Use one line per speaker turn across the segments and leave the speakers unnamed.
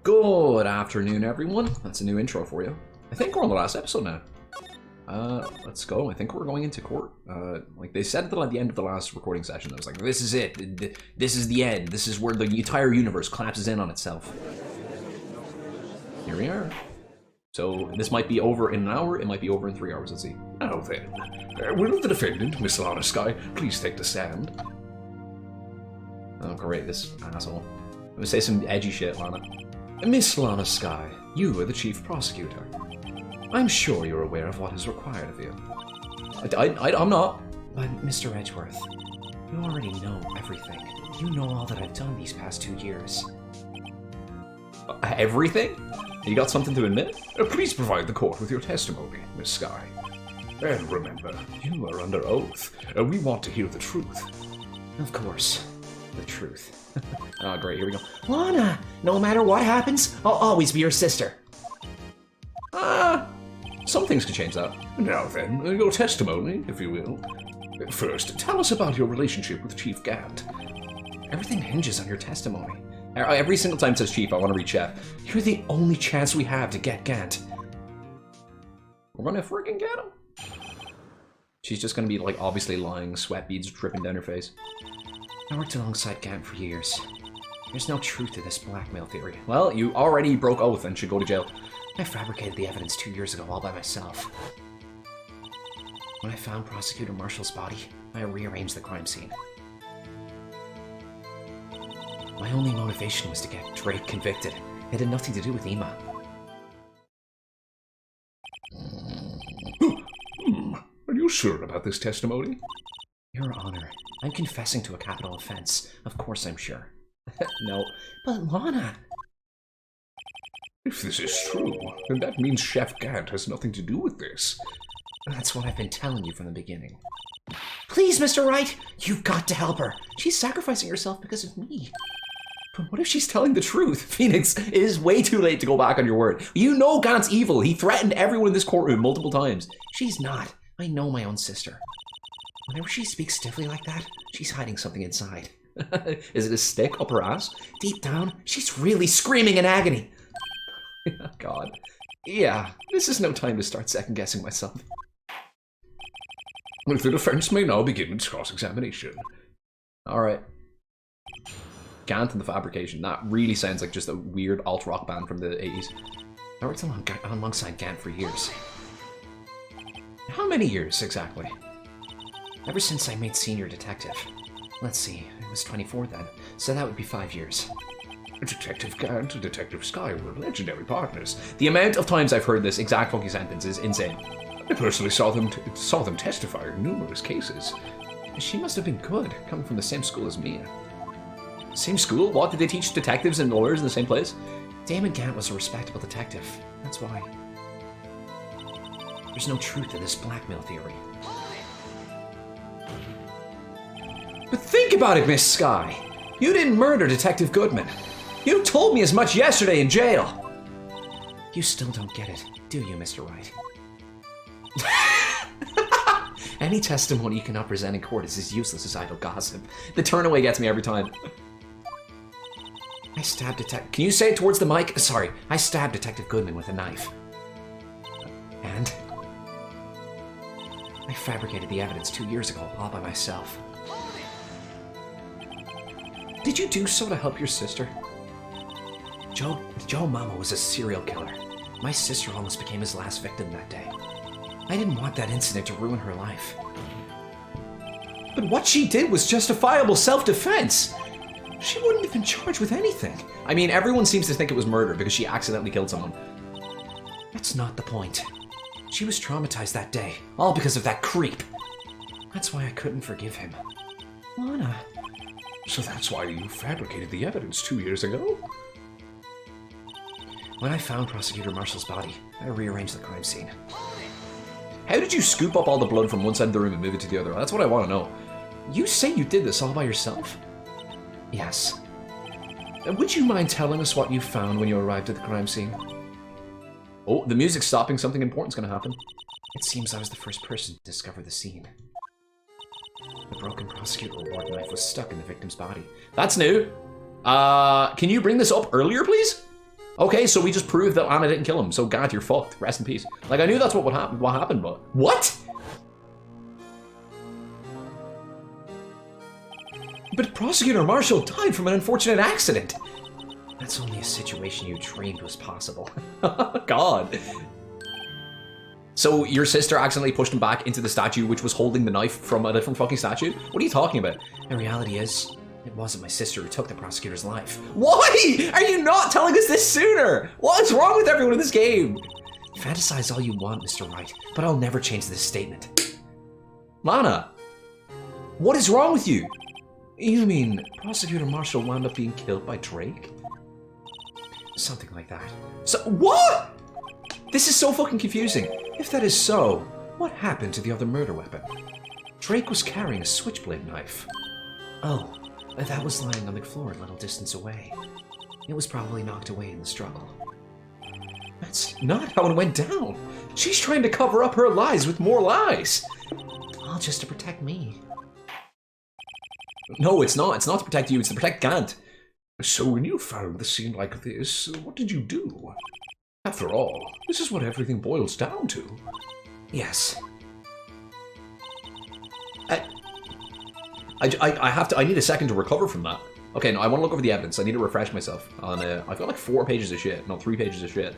Good afternoon, everyone. That's a new intro for you. I think we're on the last episode now. Let's go. I think we're going into court. Like they said at the end of the last recording session, I was like, this is it. This is the end. This is where the entire universe collapses in on itself. Here we are. So this might be over in an hour. It might be over in 3 hours. Let's see.
Now then, will the defendant, Miss Lana Sky, please take the stand?
Oh, great. This asshole. I'm gonna say some edgy shit, Lana.
Miss Lana Sky, you are the chief prosecutor. I'm sure you're aware of what is required of you.
I'm not.
But Mr. Edgeworth, you already know everything. You know all that I've done these past 2 years.
Everything? You got something to admit?
Please provide the court with your testimony, Miss Sky. And remember, you are under oath. We want to hear the truth.
Of course, the truth.
Oh, great. Here we go.
Lana, no matter what happens, I'll always be your sister.
Some things could change that.
Now then, your testimony, if you will. First, tell us about your relationship with Chief Gant.
Everything hinges on your testimony. Every single time it says Chief, I want to read Chef. You're the only chance we have to get Gant. We're gonna freaking get him. She's just gonna be, like, obviously lying, sweat beads dripping down her face.
I worked alongside Gant for years. There's no truth to this blackmail theory.
Well, you already broke oath and should go to jail.
I fabricated the evidence 2 years ago all by myself. When I found Prosecutor Marshall's body, I rearranged the crime scene. My only motivation was to get Drake convicted. It had nothing to do with Ema.
Are you sure about this testimony?
Your Honor, I'm confessing to a capital offense. Of course I'm sure.
No.
But Lana...
If this is true, then that means Chef Gant has nothing to do with this.
That's what I've been telling you from the beginning. Please, Mr. Wright! You've got to help her! She's sacrificing herself because of me.
But what if she's telling the truth? Phoenix, it is way too late to go back on your word. You know Gant's evil. He threatened everyone in this courtroom multiple times.
She's not. I know my own sister. Whenever she speaks stiffly like that, she's hiding something inside.
Is it a stick up her ass?
Deep down, she's really screaming in agony.
God. Yeah, this is no time to start second-guessing myself.
The defense may now begin its cross-examination.
Alright. Gant and the Fabrication. That really sounds like just a weird alt-rock band from the 80s.
I worked alongside Gant for years.
How many years, exactly?
Ever since I made senior detective. Let's see, I was 24 then, so that would be 5 years.
Detective Gant and Detective Sky were legendary partners.
The amount of times I've heard this exact fucking sentence is insane.
I personally saw them testify in numerous cases.
She must have been good, coming from the same school as Mia. Same school? What? Did they teach detectives and lawyers in the same place?
Damon Gant was a respectable detective. That's why. There's no truth to this blackmail theory.
But think about it, Miss Sky. You didn't murder Detective Goodman. You told me as much yesterday in jail.
You still don't get it, do you, Mr. Wright? Any testimony you cannot present in court is as useless as idle gossip.
The turnaway gets me every time.
I stabbed
Can you say it towards the mic?
Sorry, I stabbed Detective Goodman with a knife. And I fabricated the evidence 2 years ago all by myself.
Did you do so to help your sister?
Joe Mama was a serial killer. My sister almost became his last victim that day. I didn't want that incident to ruin her life.
But what she did was justifiable self-defense. She wouldn't have been charged with anything. I mean, everyone seems to think it was murder because she accidentally killed someone.
That's not the point. She was traumatized that day, all because of that creep. That's why I couldn't forgive him.
Lana.
So that's why you fabricated the evidence 2 years ago?
When I found Prosecutor Marshall's body, I rearranged the crime scene.
How did you scoop up all the blood from one side of the room and move it to the other? That's what I want to know. You say you did this all by yourself?
Yes.
Would you mind telling us what you found when you arrived at the crime scene? Oh, the music's stopping. Something important's going to happen.
It seems I was the first person to discover the scene. The broken prosecutor award knife was stuck in the victim's body.
That's new. Can you bring this up earlier, please? Okay, so we just proved that Anna didn't kill him, so God, you're fucked. Rest in peace. Like, I knew that's what would happen, but... What?! But Prosecutor Marshall died from an unfortunate accident!
That's only a situation you dreamed was possible.
God. So your sister accidentally pushed him back into the statue which was holding the knife from a different fucking statue? What are you talking about?
The reality is, it wasn't my sister who took the prosecutor's life.
Why are you not telling us this sooner? What's wrong with everyone in this game?
Fantasize all you want, Mr. Wright, but I'll never change this statement.
Lana, what is wrong with you?
You mean Prosecutor Marshall wound up being killed by Drake? Something like that.
So, what? This is so fucking confusing.
If that is so, what happened to the other murder weapon? Drake was carrying a switchblade knife. Oh, that was lying on the floor a little distance away. It was probably knocked away in the struggle.
That's not how it went down. She's trying to cover up her lies with more lies.
All just to protect me.
No, it's not. It's not to protect you. It's to protect Gant.
So when you found the scene like this, what did you do? After all, this is what everything boils down to.
Yes.
I need a second to recover from that. Okay, no, I want to look over the evidence. I need to refresh myself. I've got like 4 pages of shit. No, 3 pages of shit.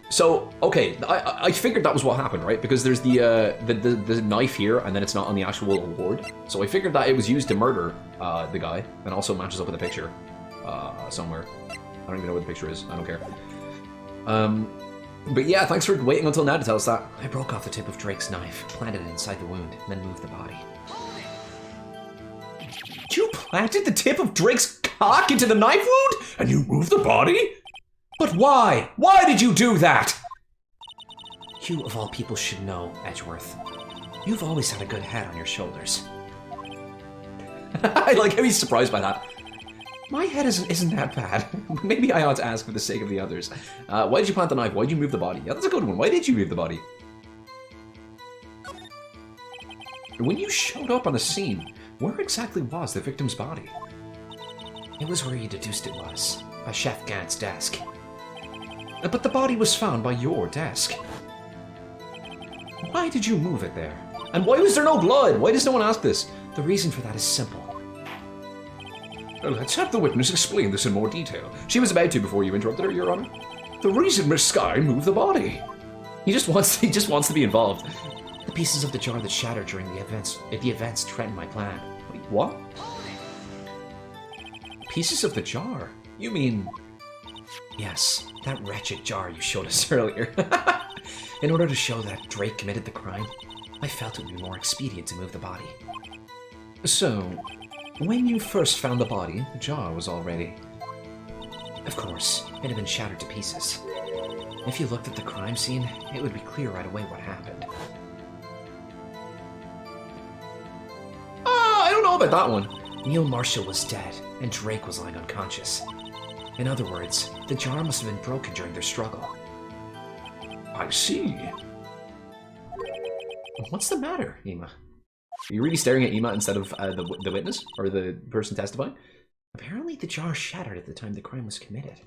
So, okay, I figured that was what happened, right? Because there's the knife here, and then it's not on the actual award. So I figured that it was used to murder the guy, and also matches up with a picture somewhere. I don't even know where the picture is. I don't care. But yeah, thanks for waiting until now to tell us that.
I broke off the tip of Drake's knife, planted it inside the wound, and then moved the body.
You planted the tip of Drake's cock into the knife wound?
And you moved the body?
But why? Why did you do that?
You, of all people, should know, Edgeworth. You've always had a good head on your shoulders.
I like how he's surprised by that. My head isn't that bad. Maybe I ought to ask for the sake of the others. Why did you plant the knife? Why did you move the body? Yeah, that's a good one. Why did you move the body? When you showed up on the scene, where exactly was the victim's body?
It was where you deduced it was, by Chef Gant's desk.
But the body was found by your desk. Why did you move it there? And why was there no blood? Why does no one ask this?
The reason for that is simple.
Let's have the witness explain this in more detail.
She was about to before you interrupted her, Your Honor.
The reason Miss Sky moved the body.
He just wants to be involved.
The pieces of the jar that shattered during the events threatened my plan.
Wait, what? Pieces of the jar? You mean...
Yes, that wretched jar you showed us earlier. In order to show that Drake committed the crime, I felt it would be more expedient to move the body.
So, when you first found the body, the jar was all ready.
Of course, it had been shattered to pieces. If you looked at the crime scene, it would be clear right away what happened.
I don't know about that one.
Neil Marshall was dead, and Drake was lying unconscious. In other words, the jar must have been broken during their struggle.
I see.
What's the matter, Ema? Are you really staring at Ema instead of the witness? Or the person testifying?
Apparently the jar shattered at the time the crime was committed.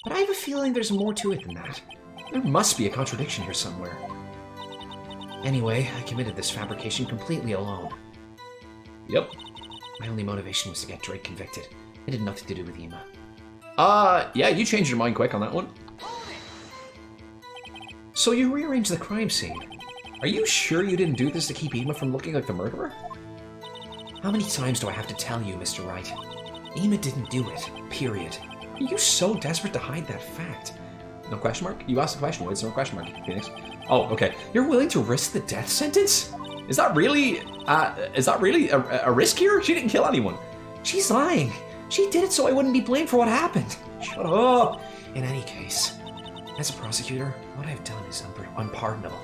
But I have a feeling there's more to it than that. There must be a contradiction here somewhere. Anyway, I committed this fabrication completely alone.
Yep.
My only motivation was to get Drake convicted. It had nothing to do with Ema.
Yeah, you changed your mind quick on that one.
So you rearranged the crime scene.
Are you sure you didn't do this to keep Ema from looking like the murderer?
How many times do I have to tell you, Mr. Wright? Ema didn't do it, period. Are you so desperate to hide that fact?
No question mark? You asked the question, why is there no question mark, Phoenix? Oh, okay. You're willing to risk the death sentence? Is that really a risk here? She didn't kill anyone.
She's lying. She did it so I wouldn't be blamed for what happened.
Shut up.
In any case, as a prosecutor, what I've done is unpardonable.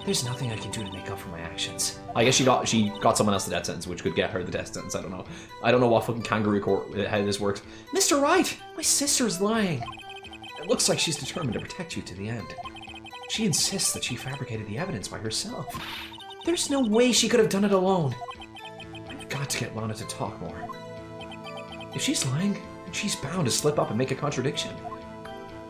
There's nothing I can do to make up for my actions.
I guess she got someone else the death sentence, which could get her the death sentence. I don't know. I don't know what fucking kangaroo court, how this works.
Mr. Wright, my sister's lying.
It looks like she's determined to protect you to the end. She insists that she fabricated the evidence by herself.
There's no way she could have done it alone.
I've got to get Lana to talk more. If she's lying, She's bound to slip up and make a contradiction.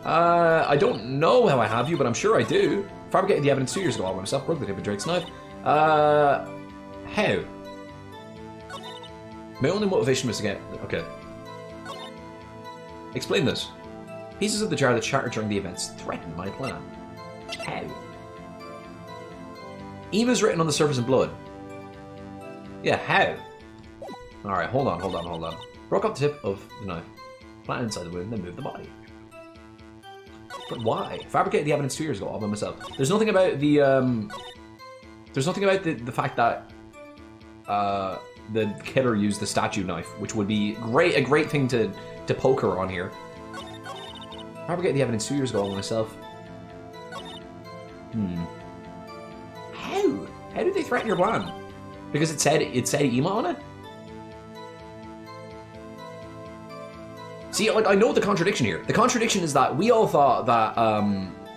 I don't know how I have you, but I'm sure I do. Fabricated the evidence 2 years ago all by myself, broke the tip of Drake's knife. How? My only motivation was to get... Okay. Explain this. Pieces of the jar that shattered during the events threatened my plan. How? Ema's written on the surface in blood. Yeah, how? Alright, hold on. Broke off the tip of the knife. Plant inside the wound, then move the body. But why? Fabricated the evidence 2 years ago all by myself. There's nothing about the, There's nothing about the fact that, the killer used the statue knife, which would be a great thing to poke her on here. Fabricated the evidence 2 years ago all by myself. How? How did they threaten your plan? Because it said Ema on it? See, like, I know the contradiction here. The contradiction is that we all thought that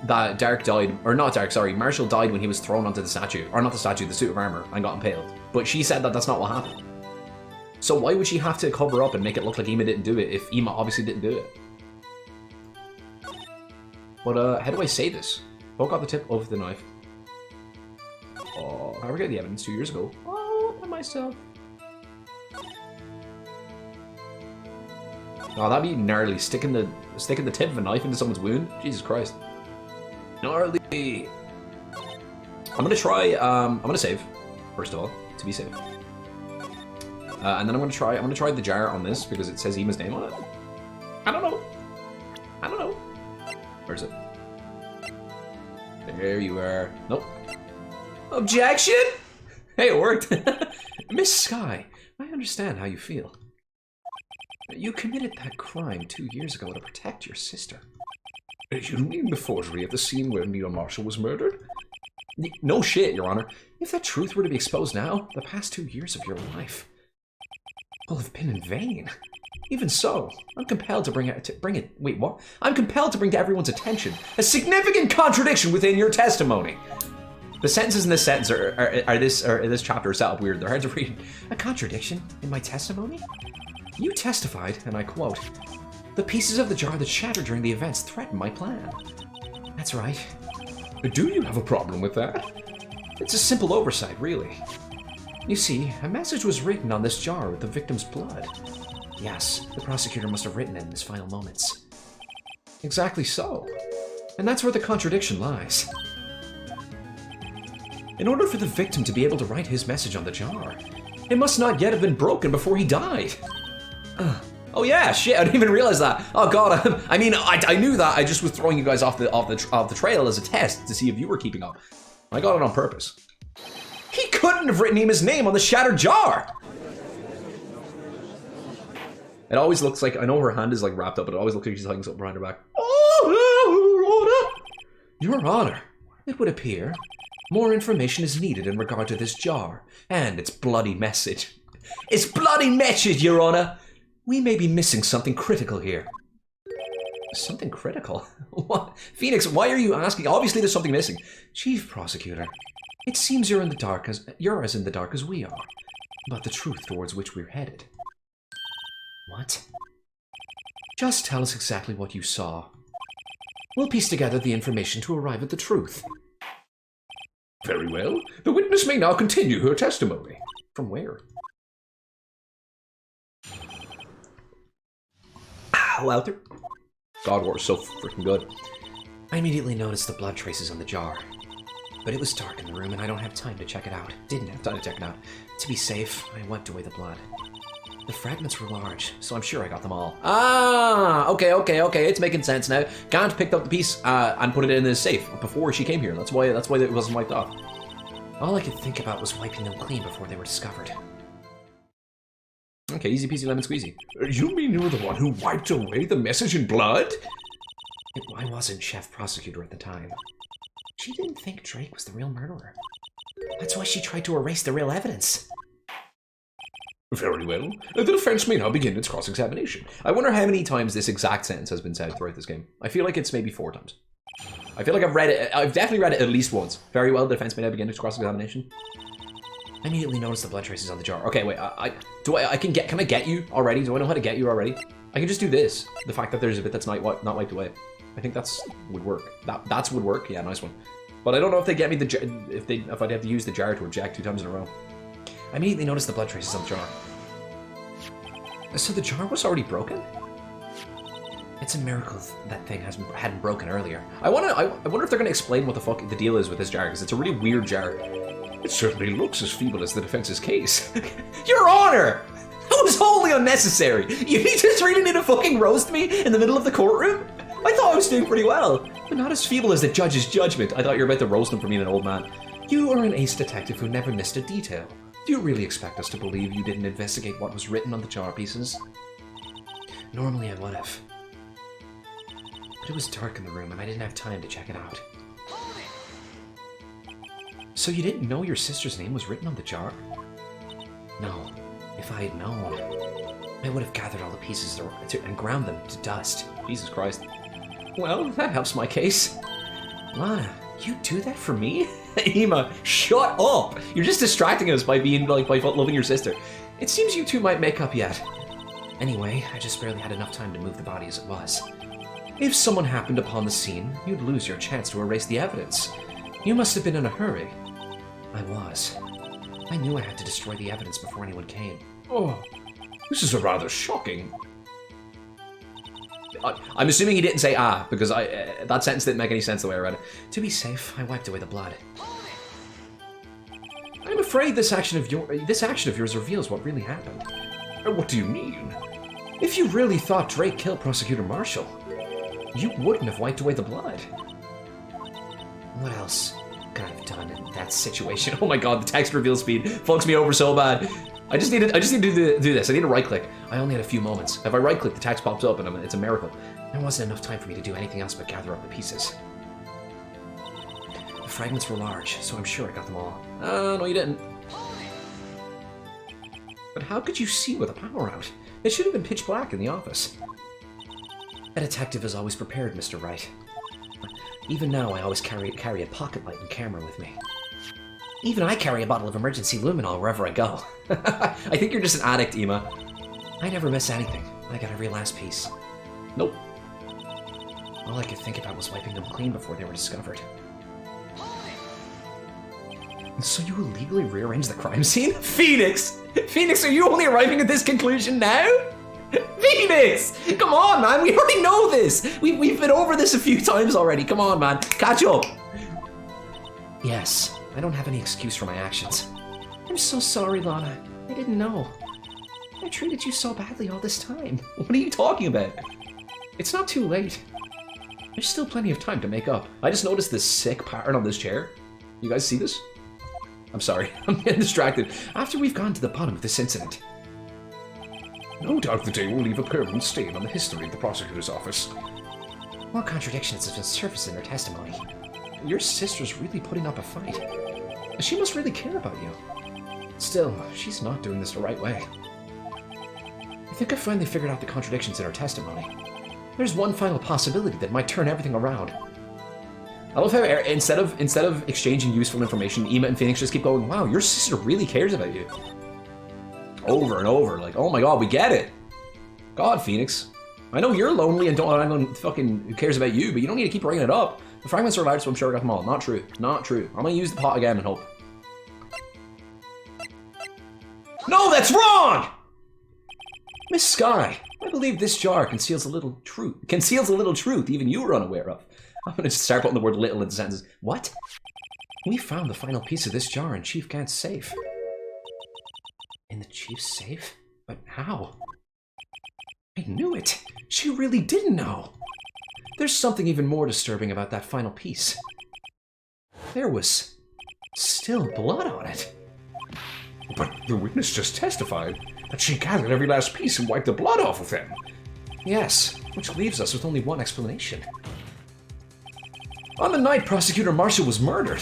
that Dark died, or not Dark, sorry, Marshall died when he was thrown onto the statue, or not the statue, the suit of armor, and got impaled. But she said that that's not what happened. So why would she have to cover up and make it look like Ema didn't do it if Ema obviously didn't do it? But how do I say this? Poke out the tip of the knife. Oh, I forget the evidence 2 years ago. Oh, by myself. Oh, that'd be gnarly. Sticking the tip of a knife into someone's wound. Jesus Christ. Gnarly. I'm gonna try. I'm gonna save first of all to be safe, and then I'm gonna try the jar on this because it says Ema's name on it. I don't know. Where is it? There you are. Nope. Objection. Hey, it worked. Miss Sky, I understand how you feel. You committed that crime 2 years ago to protect your sister.
You mean the forgery at the scene where Neil Marshall was murdered?
No shit, Your Honor.
If that truth were to be exposed now, the past 2 years of your life will have been in vain. Even so, I'm compelled to Wait, what? I'm compelled to bring to everyone's attention a significant contradiction within your testimony. The sentences in this sentence this chapter are set up weird. They're hard to read. A contradiction in my testimony? You testified, and I quote, "The pieces of the jar that shattered during the events threatened my plan." That's right.
Do you have a problem with that?
It's a simple oversight, really. You see, a message was written on this jar with the victim's blood. Yes, the prosecutor must have written it in his final moments. Exactly so. And that's where the contradiction lies. In order for the victim to be able to write his message on the jar, it must not yet have been broken before he died.
Oh yeah, shit! I didn't even realize that. Oh god, I mean, I knew that. I just was throwing you guys off the trail as a test to see if you were keeping up. I got it on purpose. He couldn't have written Ema's name on the shattered jar. It always looks like, I know her hand is like wrapped up, but it always looks like she's hiding something behind her back.
Oh, Your Honor, it would appear more information is needed in regard to this jar and its bloody message.
It's bloody message, Your Honor.
We may be missing something critical here.
Something critical? What? Phoenix, why are you asking? Obviously there's something missing.
Chief Prosecutor, it seems you're as in the dark as we are about the truth towards which we're headed. What? Just tell us exactly what you saw. We'll piece together the information to arrive at the truth.
Very well. The witness may now continue her testimony.
From where? Louder. God War is so freaking good.
I immediately noticed the blood traces on the jar. But it was dark in the room and I don't have time to check it out. Didn't have time to check it out. To be safe, I wiped away the blood. The fragments were large, so I'm sure I got them all.
Ah, okay, it's making sense now. Gant picked up the piece and put it in his safe before she came here. That's why it wasn't wiped off.
All I could think about was wiping them clean before they were discovered.
Okay, easy peasy lemon squeezy.
You mean you were the one who wiped away the message in blood?
I wasn't Chef Prosecutor at the time. She didn't think Drake was the real murderer. That's why she tried to erase the real evidence.
Very well. The defense may now begin its cross-examination.
I wonder how many times this exact sentence has been said throughout this game. I feel like it's maybe 4 times. I feel like I've definitely read it at least once. Very well, the defense may now begin its cross-examination.
I immediately noticed the blood traces on the jar.
Okay, wait, can I get you already? Do I know how to get you already? I can just do this. The fact that there's a bit that's not wiped away. I think would work. That's would work. Yeah, nice one. But I don't know if they get me if I'd have to use the jar to eject 2 times in a row.
I immediately noticed the blood traces on the jar.
So the jar was already broken?
It's a miracle that thing hadn't broken earlier.
I wonder if they're gonna explain what the fuck the deal is with this jar, because it's a really weird jar.
It certainly looks as feeble as the defense's case.
Your Honor! That was wholly unnecessary! You just really need to fucking roast me in the middle of the courtroom? I thought I was doing pretty well, but not as feeble as the judge's judgment. I thought you were about to roast him for being an old man.
You are an ace detective who never missed a detail. Do you really expect us to believe you didn't investigate what was written on the jar pieces? Normally I would have. But it was dark in the room and I didn't have time to check it out. So you didn't know your sister's name was written on the jar? No. If I had known, I would have gathered all the pieces and ground them to dust.
Jesus Christ. Well, that helps my case.
Lana, you do that for me?
Ema, shut up! You're just distracting us by being by loving your sister. It seems you two might make up yet.
Anyway, I just barely had enough time to move the body as it was. If someone happened upon the scene, you'd lose your chance to erase the evidence. You must have been in a hurry. I was. I knew I had to destroy the evidence before anyone came.
Oh, this is a rather shocking.
I'm assuming he didn't say because that sentence didn't make any sense the way I read it.
To be safe, I wiped away the blood.
I'm afraid this action of yours reveals what really happened.
What do you mean?
If you really thought Drake killed Prosecutor Marshall, you wouldn't have wiped away the blood. What else could I have done in that situation?
Oh my god, the text reveal speed fucks me over so bad. I just need to do this. I need to right click.
I only had a few moments.
If I right click, the text pops up and it's a miracle.
There wasn't enough time for me to do anything else but gather up the pieces. The fragments were large, so I'm sure I got them all.
No you didn't.
But how could you see with the power out? It should have been pitch black in the office. A detective is always prepared, Mr. Wright. Even now, I always carry a pocket light and camera with me. Even I carry a bottle of emergency luminol wherever I go.
I think you're just an addict, Ema.
I never miss anything. I got every last piece.
Nope.
All I could think about was wiping them clean before they were discovered.
So you illegally rearranged the crime scene? Phoenix! Phoenix, are you only arriving at this conclusion now? Phoenix! Come on, man, we already know this! We've been over this a few times already. Come on, man, catch up!
Yes, I don't have any excuse for my actions. I'm so sorry, Lana. I didn't know. I treated you so badly all this time.
What are you talking about?
It's not too late. There's still plenty of time to make up.
I just noticed this sick pattern on this chair. You guys see this? I'm sorry, I'm getting distracted.
After we've gone to the bottom of this incident,
no doubt the day will leave a permanent stain on the history of the prosecutor's office.
more contradictions have been surfaced in her testimony. Your sister's really putting up a fight. She must really care about you. Still, she's not doing this the right way. I think I finally figured out the contradictions in her testimony. There's one final possibility that might turn everything around.
I love how instead of exchanging useful information, Ema and Phoenix just keep going, wow, your sister really cares about you. Over and over, like, oh my god, we get it. God, Phoenix. I know you're lonely and don't anyone fucking who cares about you, but you don't need to keep bringing it up. The fragments are large, so I'm sure I got them all. Not true. Not true. I'm gonna use the pot again and hope. No, that's wrong!
Miss Sky, I believe this jar conceals a little truth.
Even you were unaware of. I'm gonna just start putting the word little into sentences.
What? We found the final piece of this jar in Chief Gant's safe. In the Chief's safe? But how? I knew it! She really didn't know! There's something even more disturbing about that final piece. There was still blood on it.
But the witness just testified that she gathered every last piece and wiped the blood off of them.
Yes, which leaves us with only one explanation. On the night Prosecutor Marshall was murdered,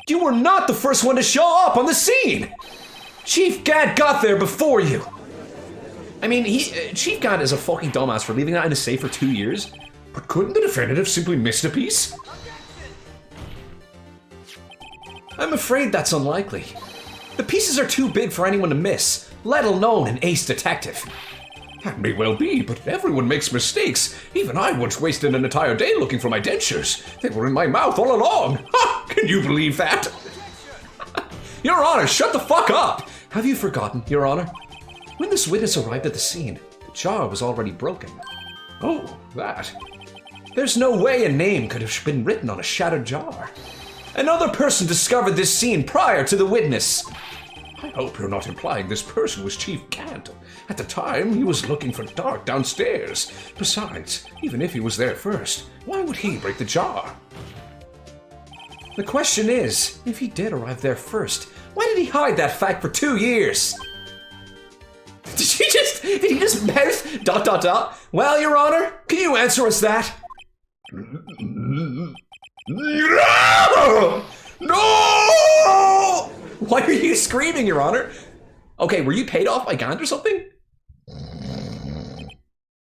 you were not the first one to show up on the scene! Chief Gant got there before you!
I mean, Chief Gant is a fucking dumbass for leaving that in a safe for 2 years.
But couldn't the defendant have simply missed a piece?
I'm afraid that's unlikely. The pieces are too big for anyone to miss, let alone an ace detective.
That may well be, but everyone makes mistakes. Even I once wasted an entire day looking for my dentures. They were in my mouth all along. Ha! Can you believe that?
Your Honor, shut the fuck up! Have you forgotten, Your Honor? When this witness arrived at the scene, the jar was already broken.
Oh, that.
There's no way a name could have been written on a shattered jar. Another person discovered this scene prior to the witness.
I hope you're not implying this person was Chief Gant. At the time, he was looking for Dark downstairs. Besides, even if he was there first, why would he break the jar?
The question is, if he did arrive there first, why did he hide that fact for 2 years? Did he just mouth ... Well, Your Honor, can you answer us that?
No!
Why are you screaming, Your Honor? Okay, were you paid off by Gant or something?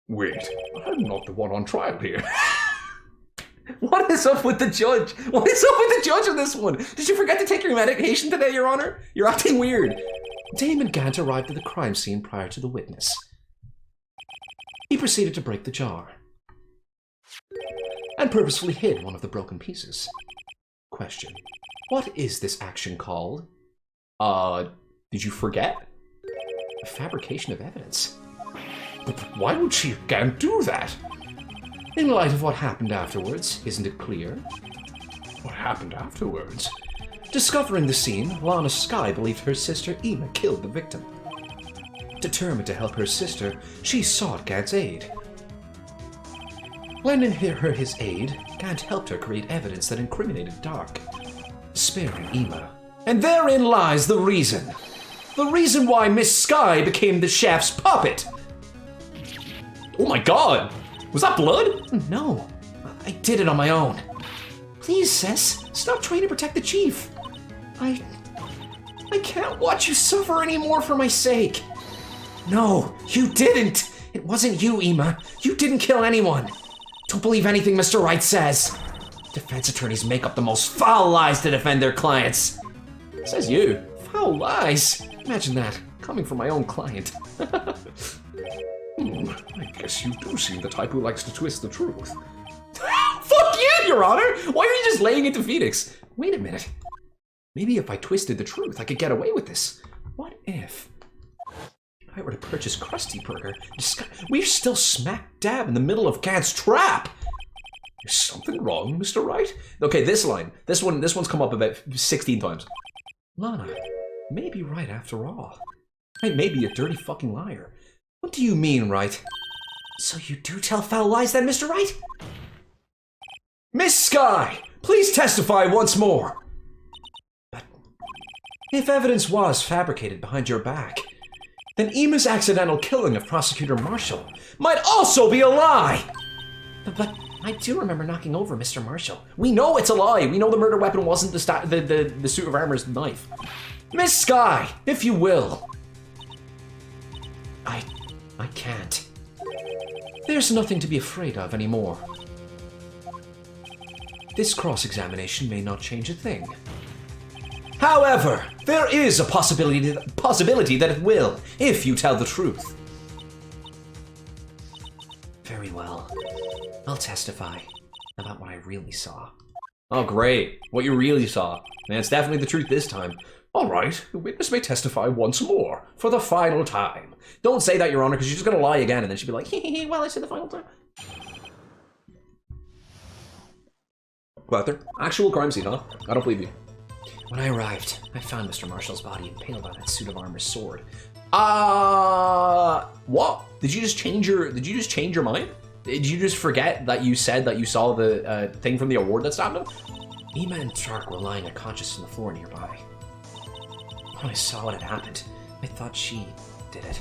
Wait, I'm not the one on trial here.
What is up with the judge? What is up with the judge on this one? Did you forget to take your medication today, Your Honor? You're acting weird. Damon Gant arrived at the crime scene prior to the witness. He proceeded to break the jar and purposefully hid one of the broken pieces. Question. What is this action called? Did you forget? A fabrication of evidence.
But why would Chief Gant do that?
In light of what happened afterwards, isn't it clear?
What happened afterwards?
Discovering the scene, Lana Skye believed her sister Ema killed the victim. Determined to help her sister, she sought Gant's aid. Lending her his aid, Gant helped her create evidence that incriminated Dark, sparing Ema. And therein lies the reason. The reason why Miss Skye became the chef's puppet. Oh my god! Was that blood? No, I did it on my own. Please, Sis, stop trying to protect the chief. I can't watch you suffer anymore for my sake. No, you didn't. It wasn't you, Ema. You didn't kill anyone. Don't believe anything Mr. Wright says. Defense attorneys make up the most foul lies to defend their clients. Says you. Foul lies? Imagine that, coming from my own client.
I guess you do seem the type who likes to twist the truth.
Fuck you, Your Honor! Why are you just laying into Phoenix? Wait a minute. Maybe if I twisted the truth, I could get away with this. What if I were to purchase Krusty Burger? We're still smack dab in the middle of Gant's trap.
Is something wrong, Mr. Wright?
Okay, this line. This one's come up about 16 times. Lana, maybe Wright after all. I may be a dirty fucking liar. What do you mean, Wright? So you do tell foul lies then, Mr. Wright? Miss Skye, please testify once more. But if evidence was fabricated behind your back, then Ema's accidental killing of Prosecutor Marshall might also be a lie. But I do remember knocking over Mr. Marshall. We know it's a lie. We know the murder weapon wasn't the suit of armor's knife. Miss Skye, if you will. I can't. There's nothing to be afraid of anymore. This cross-examination may not change a thing. However, there is a possibility that it will, if you tell the truth. Very well. I'll testify about what I really saw. Oh, great. What you really saw. Man, it's definitely the truth this time.
All right, the witness may testify once more, for the final time.
Don't say that, Your Honor, because she's just going to lie again, and then she'll be like, hee, well, I said the final time. Go out there. Actual crime scene, huh? I don't believe you. When I arrived, I found Mr. Marshall's body impaled on that suit of armor's sword. What? Did you just change your mind? Did you just forget that you said that you saw the thing from the award that stabbed him? Ema and Tark were lying unconscious on the floor nearby. When I saw what had happened, I thought she did it.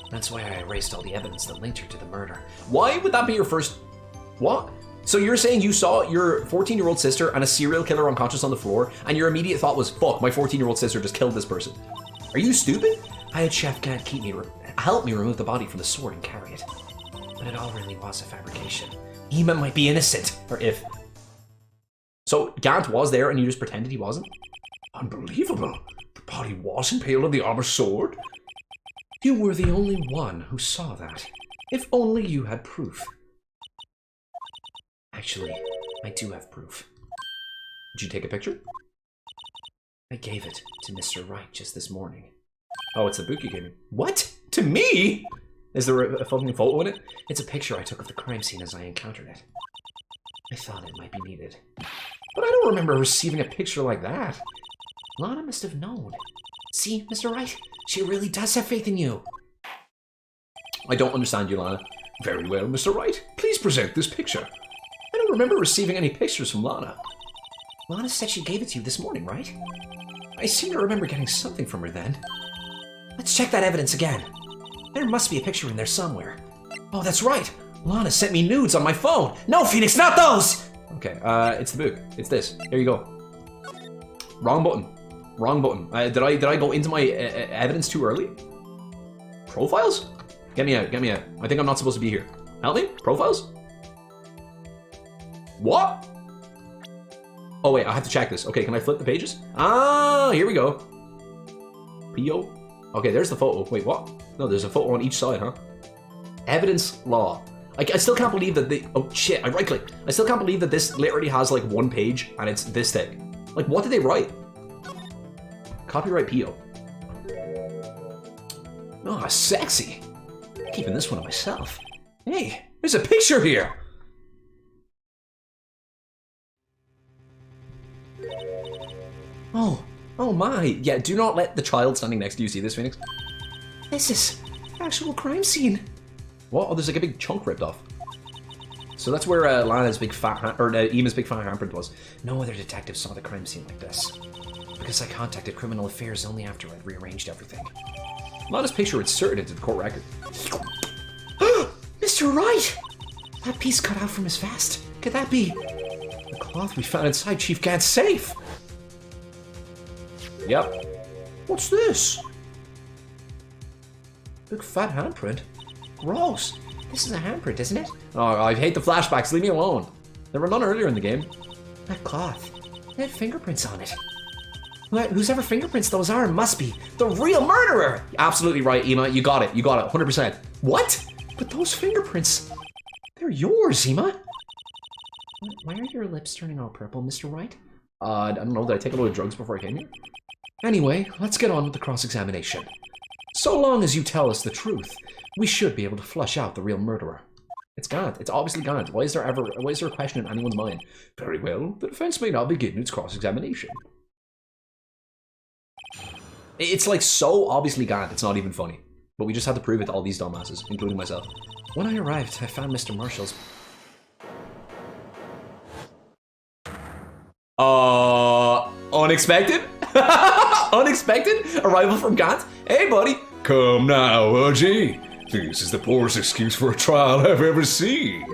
That's why I erased all the evidence that linked her to the murder. Why would that be your first... What? So you're saying you saw your 14-year-old sister and a serial killer unconscious on the floor, and your immediate thought was, fuck, my 14-year-old sister just killed this person. Are you stupid? I had Chef Gant help me remove the body from the sword and carry it. But it all really was a fabrication. Ema might be innocent, or if... So Gant was there and you just pretended he wasn't?
Unbelievable. The body was impaled on the armor sword.
You were the only one who saw that. If only you had proof. Actually, I do have proof.
Did you take a picture?
I gave it to Mr. Wright just this morning.
Oh, it's the book you gave me. What? To me? Is there a fucking photo in it?
It's a picture I took of the crime scene as I encountered it. I thought it might be needed.
But I don't remember receiving a picture like that.
Lana must have known. See, Mr. Wright? She really does have faith in you.
I don't understand you, Lana.
Very well, Mr. Wright. Please present this picture.
I don't remember receiving any pictures from Lana.
Lana said she gave it to you this morning, right?
I seem to remember getting something from her then.
Let's check that evidence again. There must be a picture in there somewhere. Oh, that's right. Lana sent me nudes on my phone. No, Phoenix, not those!
Okay, it's the book. It's this. Here you go. Wrong button. Wrong button. Did I go into my evidence too early? Profiles? Get me out. Get me out. I think I'm not supposed to be here. Help me? Profiles? What? Oh wait, I have to check this. Okay, can I flip the pages? Ah, here we go. P.O. Okay, there's the photo. Wait, what? No, there's a photo on each side, huh? Evidence law. I still can't believe that they... Oh shit, I right-clicked. I still can't believe that this literally has like one page and it's this thick. Like, what did they write? Copyright P.O. Oh, sexy. Keeping this one to myself. Hey, there's a picture here. Oh my. Yeah, do not let the child standing next to you see this, Phoenix.
This is actual crime scene.
What? Oh, there's like a big chunk ripped off. So that's where Lana's big fat Ema's big fat handprint was.
No other detective saw the crime scene like this. Because I contacted Criminal Affairs only after I'd rearranged everything.
Lana's picture inserted into the court record.
Mr. Wright! That piece cut out from his vest. Could that be the cloth we found inside Chief Gant's safe?
Yep.
What's this?
Big fat handprint.
Gross. This is a handprint, isn't it?
Oh, I hate the flashbacks. Leave me alone. There were none earlier in the game.
That cloth. It had fingerprints on it. Whosever fingerprints those are must be the real murderer!
Absolutely right, Ema. You got it. You got it. 100%.
What? But those fingerprints... They're yours, Ema. Why are your lips turning all purple, Mr. Wright?
I don't know. Did I take a load of drugs before I came here?
Anyway, let's get on with the cross-examination. So long as you tell us the truth, we should be able to flush out the real murderer.
It's Gant. It's obviously Gant. Why is there a question in anyone's mind?
Very well. The defense may now begin its cross-examination.
It's like so obviously Gant, it's not even funny. But we just had to prove it to all these dumbasses, including myself.
When I arrived, I found Mr. Marshall's...
Unexpected? Unexpected? Arrival from Gant? Hey, buddy.
Come now, Udgy. This is the poorest excuse for a trial I've ever seen.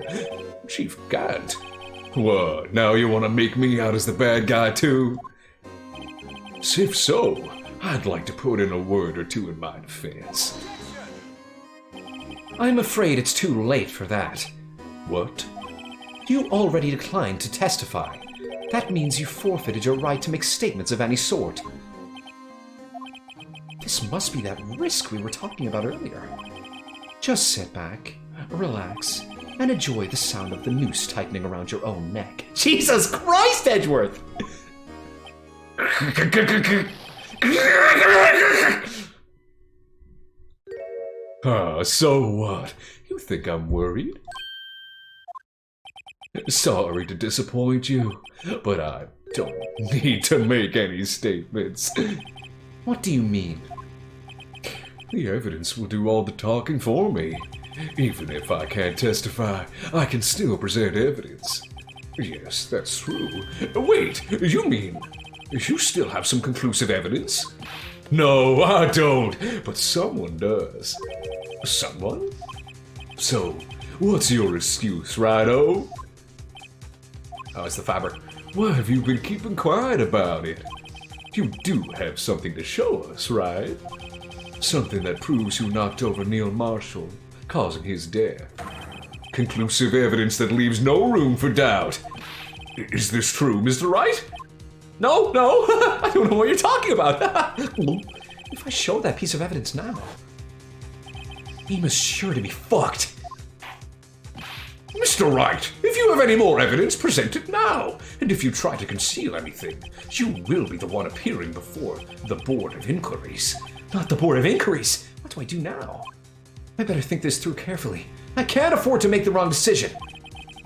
Chief Gant. What, now you want to make me out as the bad guy too? If so, I'd like to put in a word or two in my defense.
I'm afraid it's too late for that.
What?
You already declined to testify. That means you forfeited your right to make statements of any sort. This must be that risk we were talking about earlier. Just sit back, relax, and enjoy the sound of the noose tightening around your own neck.
Jesus Christ, Edgeworth!
So what? You think I'm worried? Sorry to disappoint you, but I don't need to make any statements.
What do you mean?
The evidence will do all the talking for me. Even if I can't testify, I can still present evidence. Yes, that's true. Wait, you mean you still have some conclusive evidence? No, I don't, but someone does. Someone? So, what's your excuse, Righto?
Oh, it's the fabric.
Why have you been keeping quiet about it? You do have something to show us, right? Something that proves you knocked over Neil Marshall, causing his death. Conclusive evidence that leaves no room for doubt. Is this true, Mr. Wright?
No, I don't know what you're talking about.
If I show that piece of evidence now, Ema's sure to be fucked.
Mr. Wright, if you have any more evidence, present it now. And if you try to conceal anything, you will be the one appearing before the Board of Inquiries.
Not the Board of Inquiries. What do I do now? I better think this through carefully. I can't afford to make the wrong decision.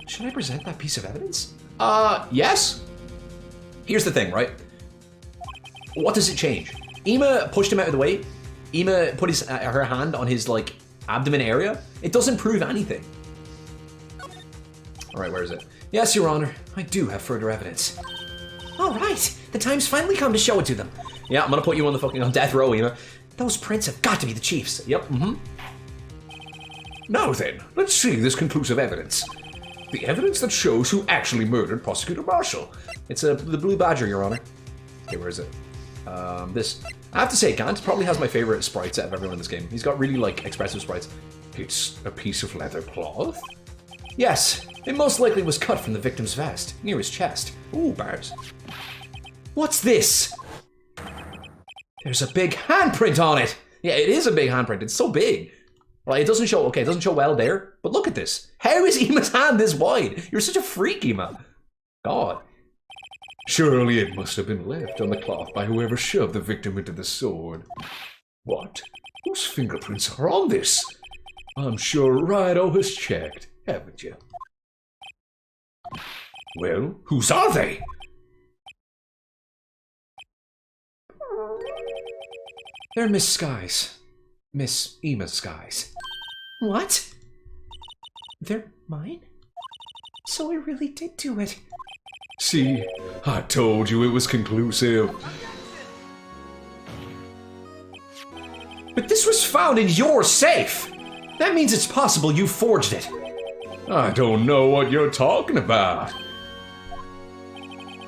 Should I present that piece of evidence?
Yes. Here's the thing, right? What does it change? Ema pushed him out of the way. Ema put her hand on his, like, abdomen area. It doesn't prove anything. All right, where is it?
Yes, Your Honor. I do have further evidence. All right. The time's finally come to show it to them.
Yeah, I'm gonna put you on the fucking death row, Ema.
Those prints have got to be the chief's.
Yep,
Now then, let's see this conclusive evidence. The evidence that shows who actually murdered Prosecutor Marshall.
It's the Blue Badger, Your Honor. Okay, where is it? This. I have to say, Gant probably has my favorite sprites out of everyone in this game. He's got really, like, expressive sprites.
It's a piece of leather cloth?
Yes, it most likely was cut from the victim's vest, near his chest.
Ooh, bars.
What's this? There's a big handprint on it!
Yeah, it is a big handprint. It's so big. Well, it doesn't show, okay, it doesn't show well there, but look at this. How is Ema's hand this wide? You're such a freak, Ema. God.
Surely it must have been left on the cloth by whoever shoved the victim into the sword. What? Whose fingerprints are on this? I'm sure Rido has checked, haven't you? Well, whose are they?
They're Miss Sky's. Miss Ema's Sky's. What? They're mine? So I really did do it.
See, I told you it was conclusive.
But this was found in your safe! That means it's possible you forged it.
I don't know what you're talking about.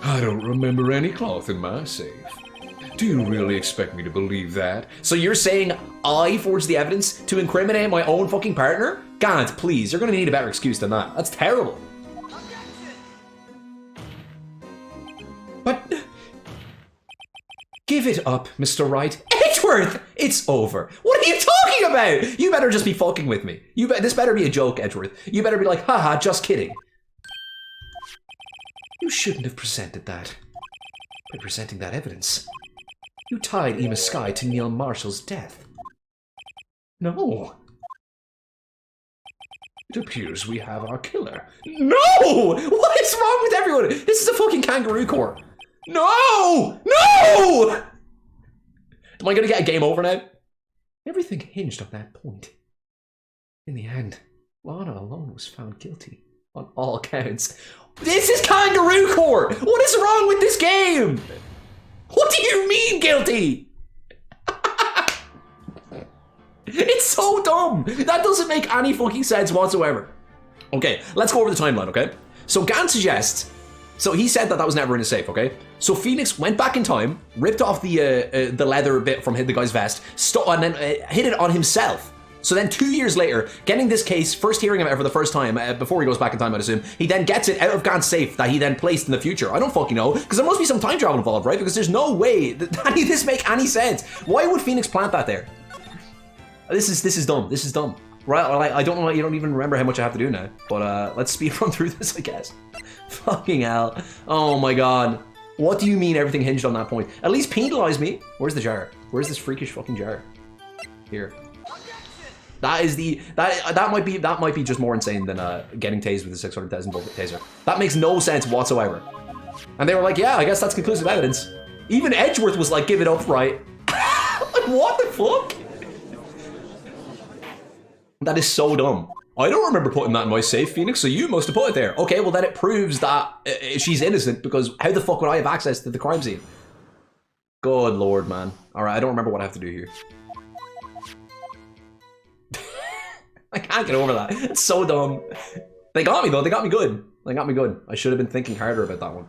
I don't remember any cloth in my safe. Do you really expect me to believe that?
So you're saying I forged the evidence to incriminate my own fucking partner? God, please, you're gonna need a better excuse than that. That's terrible.
But... Give it up, Mr. Wright. Edgeworth! It's over.
What are you talking about? You better just be fucking with me. This better be a joke, Edgeworth. You better be like, haha, just kidding.
You shouldn't have presented that. By presenting that evidence, you tied Ema Sky to Neil Marshall's death.
No. It appears we have our killer.
No! What is wrong with everyone? This is a fucking kangaroo court. No! No! Am I gonna get a game over now?
Everything hinged on that point. In the end, Lana alone was found guilty on all counts.
This is kangaroo court! What is wrong with this game? What do you mean guilty? It's so dumb. That doesn't make any fucking sense whatsoever. Okay, let's go over the timeline, okay? So Gant suggests, so he said that was never in his safe, okay? So Phoenix went back in time, ripped off the leather bit from the guy's vest, and then hid it on himself. So then 2 years later, getting this case, first hearing of it for the first time, before he goes back in time, I'd assume, he then gets it out of Gant's safe that he then placed in the future. I don't fucking know, because there must be some time travel involved, right? Because there's no way that any of this make any sense. Why would Phoenix plant that there? This is dumb. This is dumb. Right? I don't know. You don't even remember how much I have to do now. But let's speed run through this, I guess. Fucking hell. Oh my god. What do you mean everything hinged on that point? At least penalize me. Where's the jar? Where's this freakish fucking jar? Here. That is that might be just more insane than getting tased with a 600,000 volt taser. That makes no sense whatsoever. And they were like, yeah, I guess that's conclusive evidence. Even Edgeworth was like, give it up, right? Like, what the fuck? That is so dumb. I don't remember putting that in my safe, Phoenix, so you must have put it there. Okay, well then it proves that she's innocent, because how the fuck would I have access to the crime scene? Good lord, man. Alright, I don't remember what I have to do here. I can't get over that. It's so dumb. They got me though, they got me good. They got me good. I should have been thinking harder about that one.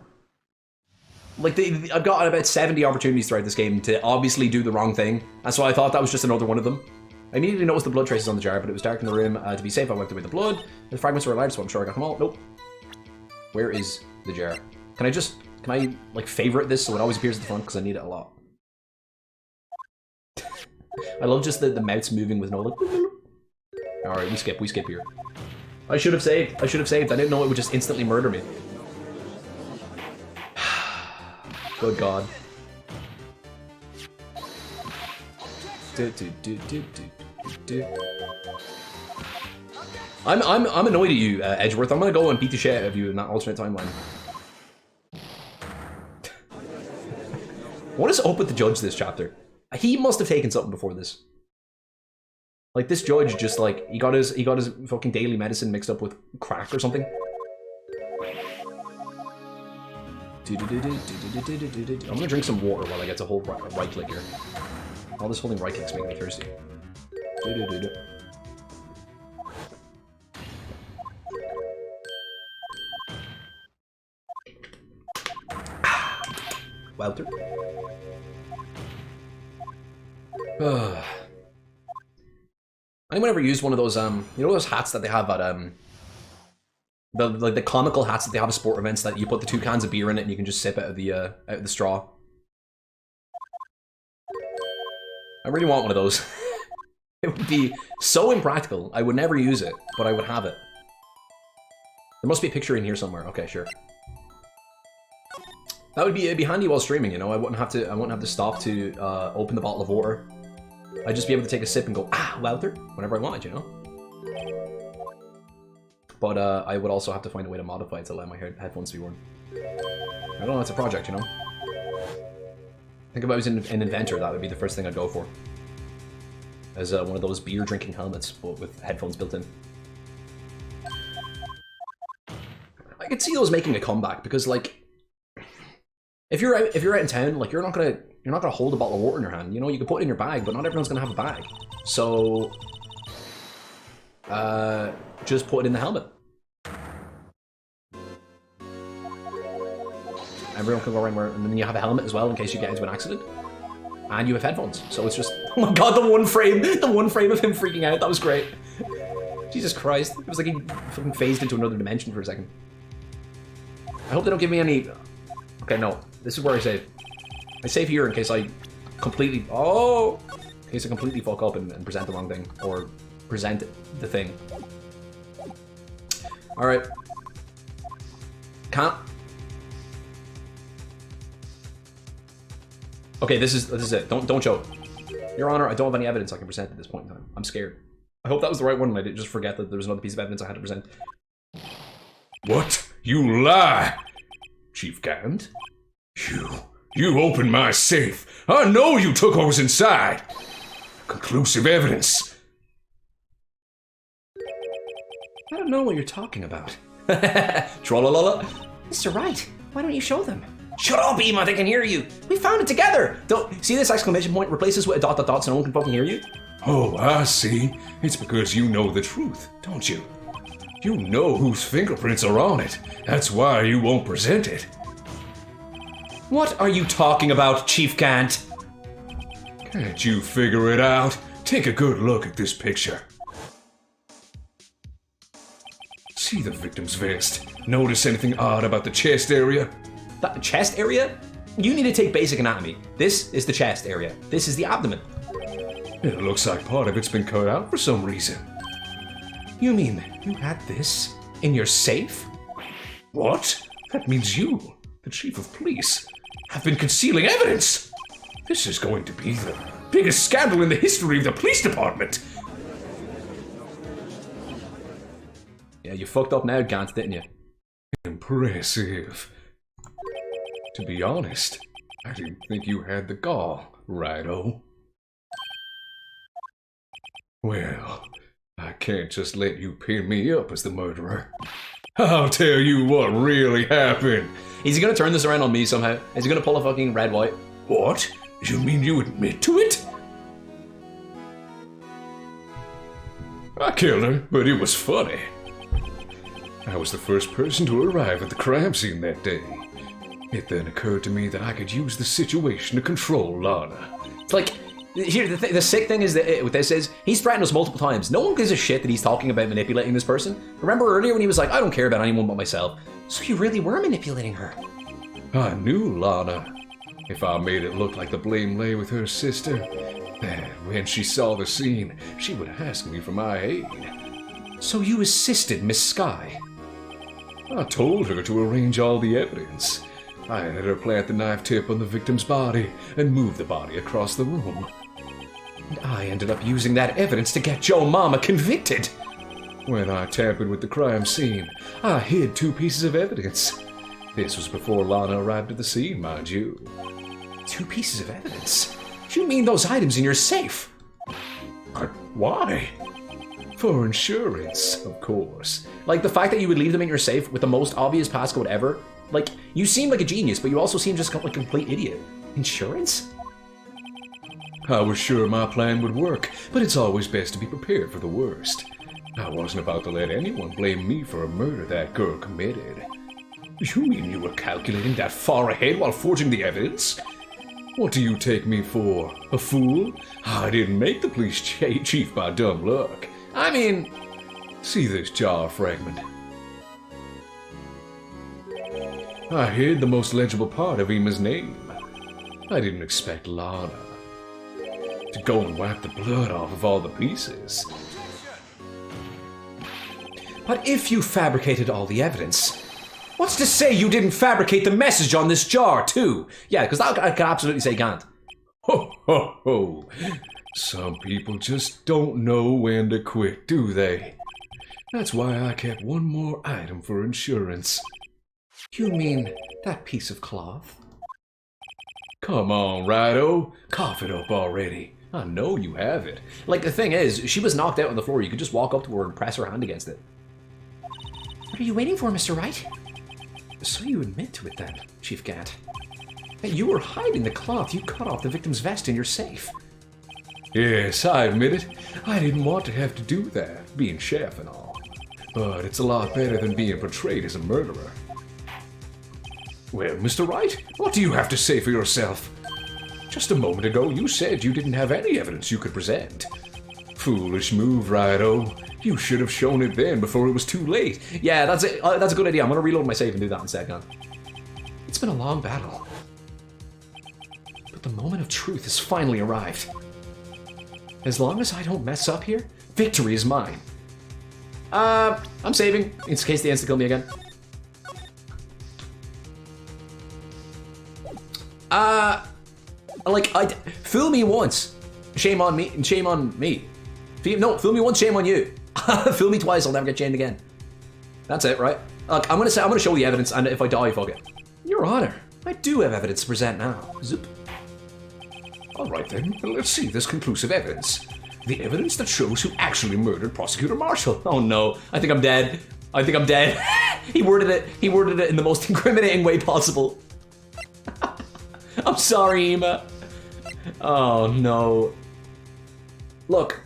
Like, I've got about 70 opportunities throughout this game to obviously do the wrong thing, and so I thought that was just another one of them. I immediately noticed the blood traces on the jar, but it was dark in the room. To be safe, I wiped away the blood. The fragments were large, so I'm sure I got them all. Nope. Where is the jar? Can I, like, favorite this so it always appears at the front, because I need it a lot. I love just the mouths moving with no, like... Alright, we skip here. I should have saved. I didn't know it would just instantly murder me. Good God. I'm annoyed at you, Edgeworth. I'm gonna go and beat the shit out of you in that alternate timeline. What is up with the judge this chapter? He must have taken something before this. Like this judge just like he got his fucking daily medicine mixed up with crack or something. I'm gonna drink some water while I get to hold right click here. All this holding right click's making me thirsty. Welter. Anyone ever used one of those you know those hats that they have at the comical hats that they have at sport events that you put the 2 cans of beer in it and you can just sip out of the straw? I really want one of those. It would be so impractical. I would never use it, but I would have it. There must be a picture in here somewhere. Okay, sure. That would be it'd be handy while streaming, you know. I wouldn't have to stop to open the bottle of water. I'd just be able to take a sip and go, ah, Welter, whenever I wanted, you know. But I would also have to find a way to modify it to allow my headphones to be worn. I don't know, it's a project, you know. I think if I was an inventor, that would be the first thing I'd go for. As one of those beer drinking helmets, but with headphones built in. I could see those making a comeback because, like, if you're out in town, like you're not gonna hold a bottle of water in your hand. You know, you can put it in your bag, but not everyone's gonna have a bag. So, just put it in the helmet. Everyone can go around wearing, and then you have a helmet as well in case you get into an accident. And you have headphones, so it's just, oh my god, the one frame of him freaking out, that was great. Jesus Christ, it was like he fucking phased into another dimension for a second. I hope they don't give me any, okay, no, this is where I save. I save here in case I completely, in case I completely fuck up and present the wrong thing, or present the thing. Alright. Can't. Okay, this is it. Don't choke. Your Honor, I don't have any evidence I can present at this point in time. I'm scared. I hope that was the right one and I didn't just forget that there was another piece of evidence I had to present.
What? You lie! Chief Gant? You opened my safe. I know you took what was inside. Conclusive evidence.
I don't know what you're talking about.
Trollolala.
Mr. Wright, why don't you show them?
Shut up, Ema, they can hear you. We found it together. Don't see this exclamation point? Replace this with a ... so no one can fucking hear you.
Oh, I see. It's because you know the truth, don't you? You know whose fingerprints are on it. That's why you won't present it.
What are you talking about, Chief Gant?
Can't you figure it out? Take a good look at this picture. See the victim's vest. Notice anything odd about the chest area?
That chest area? You need to take basic anatomy. This is the chest area. This is the abdomen.
It looks like part of it's been cut out for some reason.
You mean you had this in your safe?
What? That means you, the chief of police, have been concealing evidence! This is going to be the biggest scandal in the history of the police department!
Yeah, you fucked up now, Gant, didn't you?
Impressive. To be honest, I didn't think you had the gall, Righto. Well, I can't just let you pin me up as the murderer. I'll tell you what really happened.
Is he gonna turn this around on me somehow? Is he gonna pull a fucking red white?
What? You mean you admit to it? I killed her, but it was funny. I was the first person to arrive at the crime scene that day. It then occurred to me that I could use the situation to control Lana.
It's like, here, the sick thing is that with this is, he's threatened us multiple times. No one gives a shit that he's talking about manipulating this person. Remember earlier when he was like, I don't care about anyone but myself. So you really were manipulating her.
I knew Lana. If I made it look like the blame lay with her sister, then when she saw the scene, she would ask me for my aid.
So you assisted Miss Sky?
I told her to arrange all the evidence. I had her plant the knife tip on the victim's body and move the body across the room.
And I ended up using that evidence to get Joe Mama convicted.
When I tampered with the crime scene, I hid 2 pieces of evidence. This was before Lana arrived at the scene, mind you.
2 pieces of evidence? Do you mean those items in your safe?
But why? For insurance, of course.
Like the fact that you would leave them in your safe with the most obvious passcode ever? Like, you seem like a genius, but you also seem just like a complete idiot. Insurance?
I was sure my plan would work, but it's always best to be prepared for the worst. I wasn't about to let anyone blame me for a murder that girl committed.
You mean you were calculating that far ahead while forging the evidence?
What do you take me for? A fool? I didn't make the police chief by dumb luck.
I mean...
See this jar fragment? I hid the most legible part of Emma's name. I didn't expect Lana to go and wipe the blood off of all the pieces.
But if you fabricated all the evidence, what's to say you didn't fabricate the message on this jar, too? Yeah, because I can absolutely say can't.
Ho, ho, ho. Some people just don't know when to quit, do they? That's why I kept one more item for insurance.
You mean that piece of cloth?
Come on, Wright-o. Cough it up already. I know you have it.
Like, the thing is, she was knocked out on the floor. You could just walk up to her and press her hand against it. What are you waiting for, Mr. Wright? So you admit to it then, Chief Gant. That you were hiding the cloth you cut off the victim's vest in your safe.
Yes, I admit it. I didn't want to have to do that, being chef and all. But it's a lot better than being portrayed as a murderer. Well, Mr. Wright, what do you have to say for yourself? Just a moment ago, you said you didn't have any evidence you could present. Foolish move, Wright-o. You should have shown it then before it was too late.
Yeah, that's it. That's a good idea. I'm going to reload my save and do that in a second. It's been a long battle. But the moment of truth has finally arrived. As long as I don't mess up here, victory is mine. I'm saving, in case they insta-kill me again. Fool me once, shame on me, and shame on me. No, fool me once, shame on you. Fool me twice, I'll never get chained again. That's it, right? Look, I'm gonna show the evidence, and if I die, fuck it. Your Honor, I do have evidence to present now. Zoop.
All right then, let's see this conclusive evidence. The evidence that shows who actually murdered Prosecutor Marshall.
Oh no, I think I'm dead. I think I'm dead. He worded it in the most incriminating way possible. I'm sorry, Emma. Oh no. Look.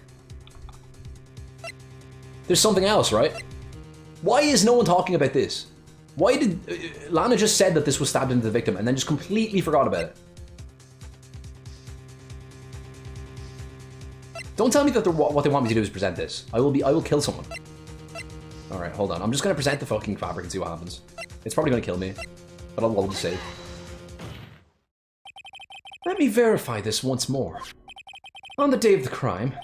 There's something else, right? Why is no one talking about this? Why did... Lana just said that this was stabbed into the victim and then just completely forgot about it. Don't tell me that what they want me to do is present this. I will kill someone. Alright, hold on. I'm just gonna present the fucking fabric and see what happens. It's probably gonna kill me, but I'll just save. Let me verify this once more. On the day of the crime,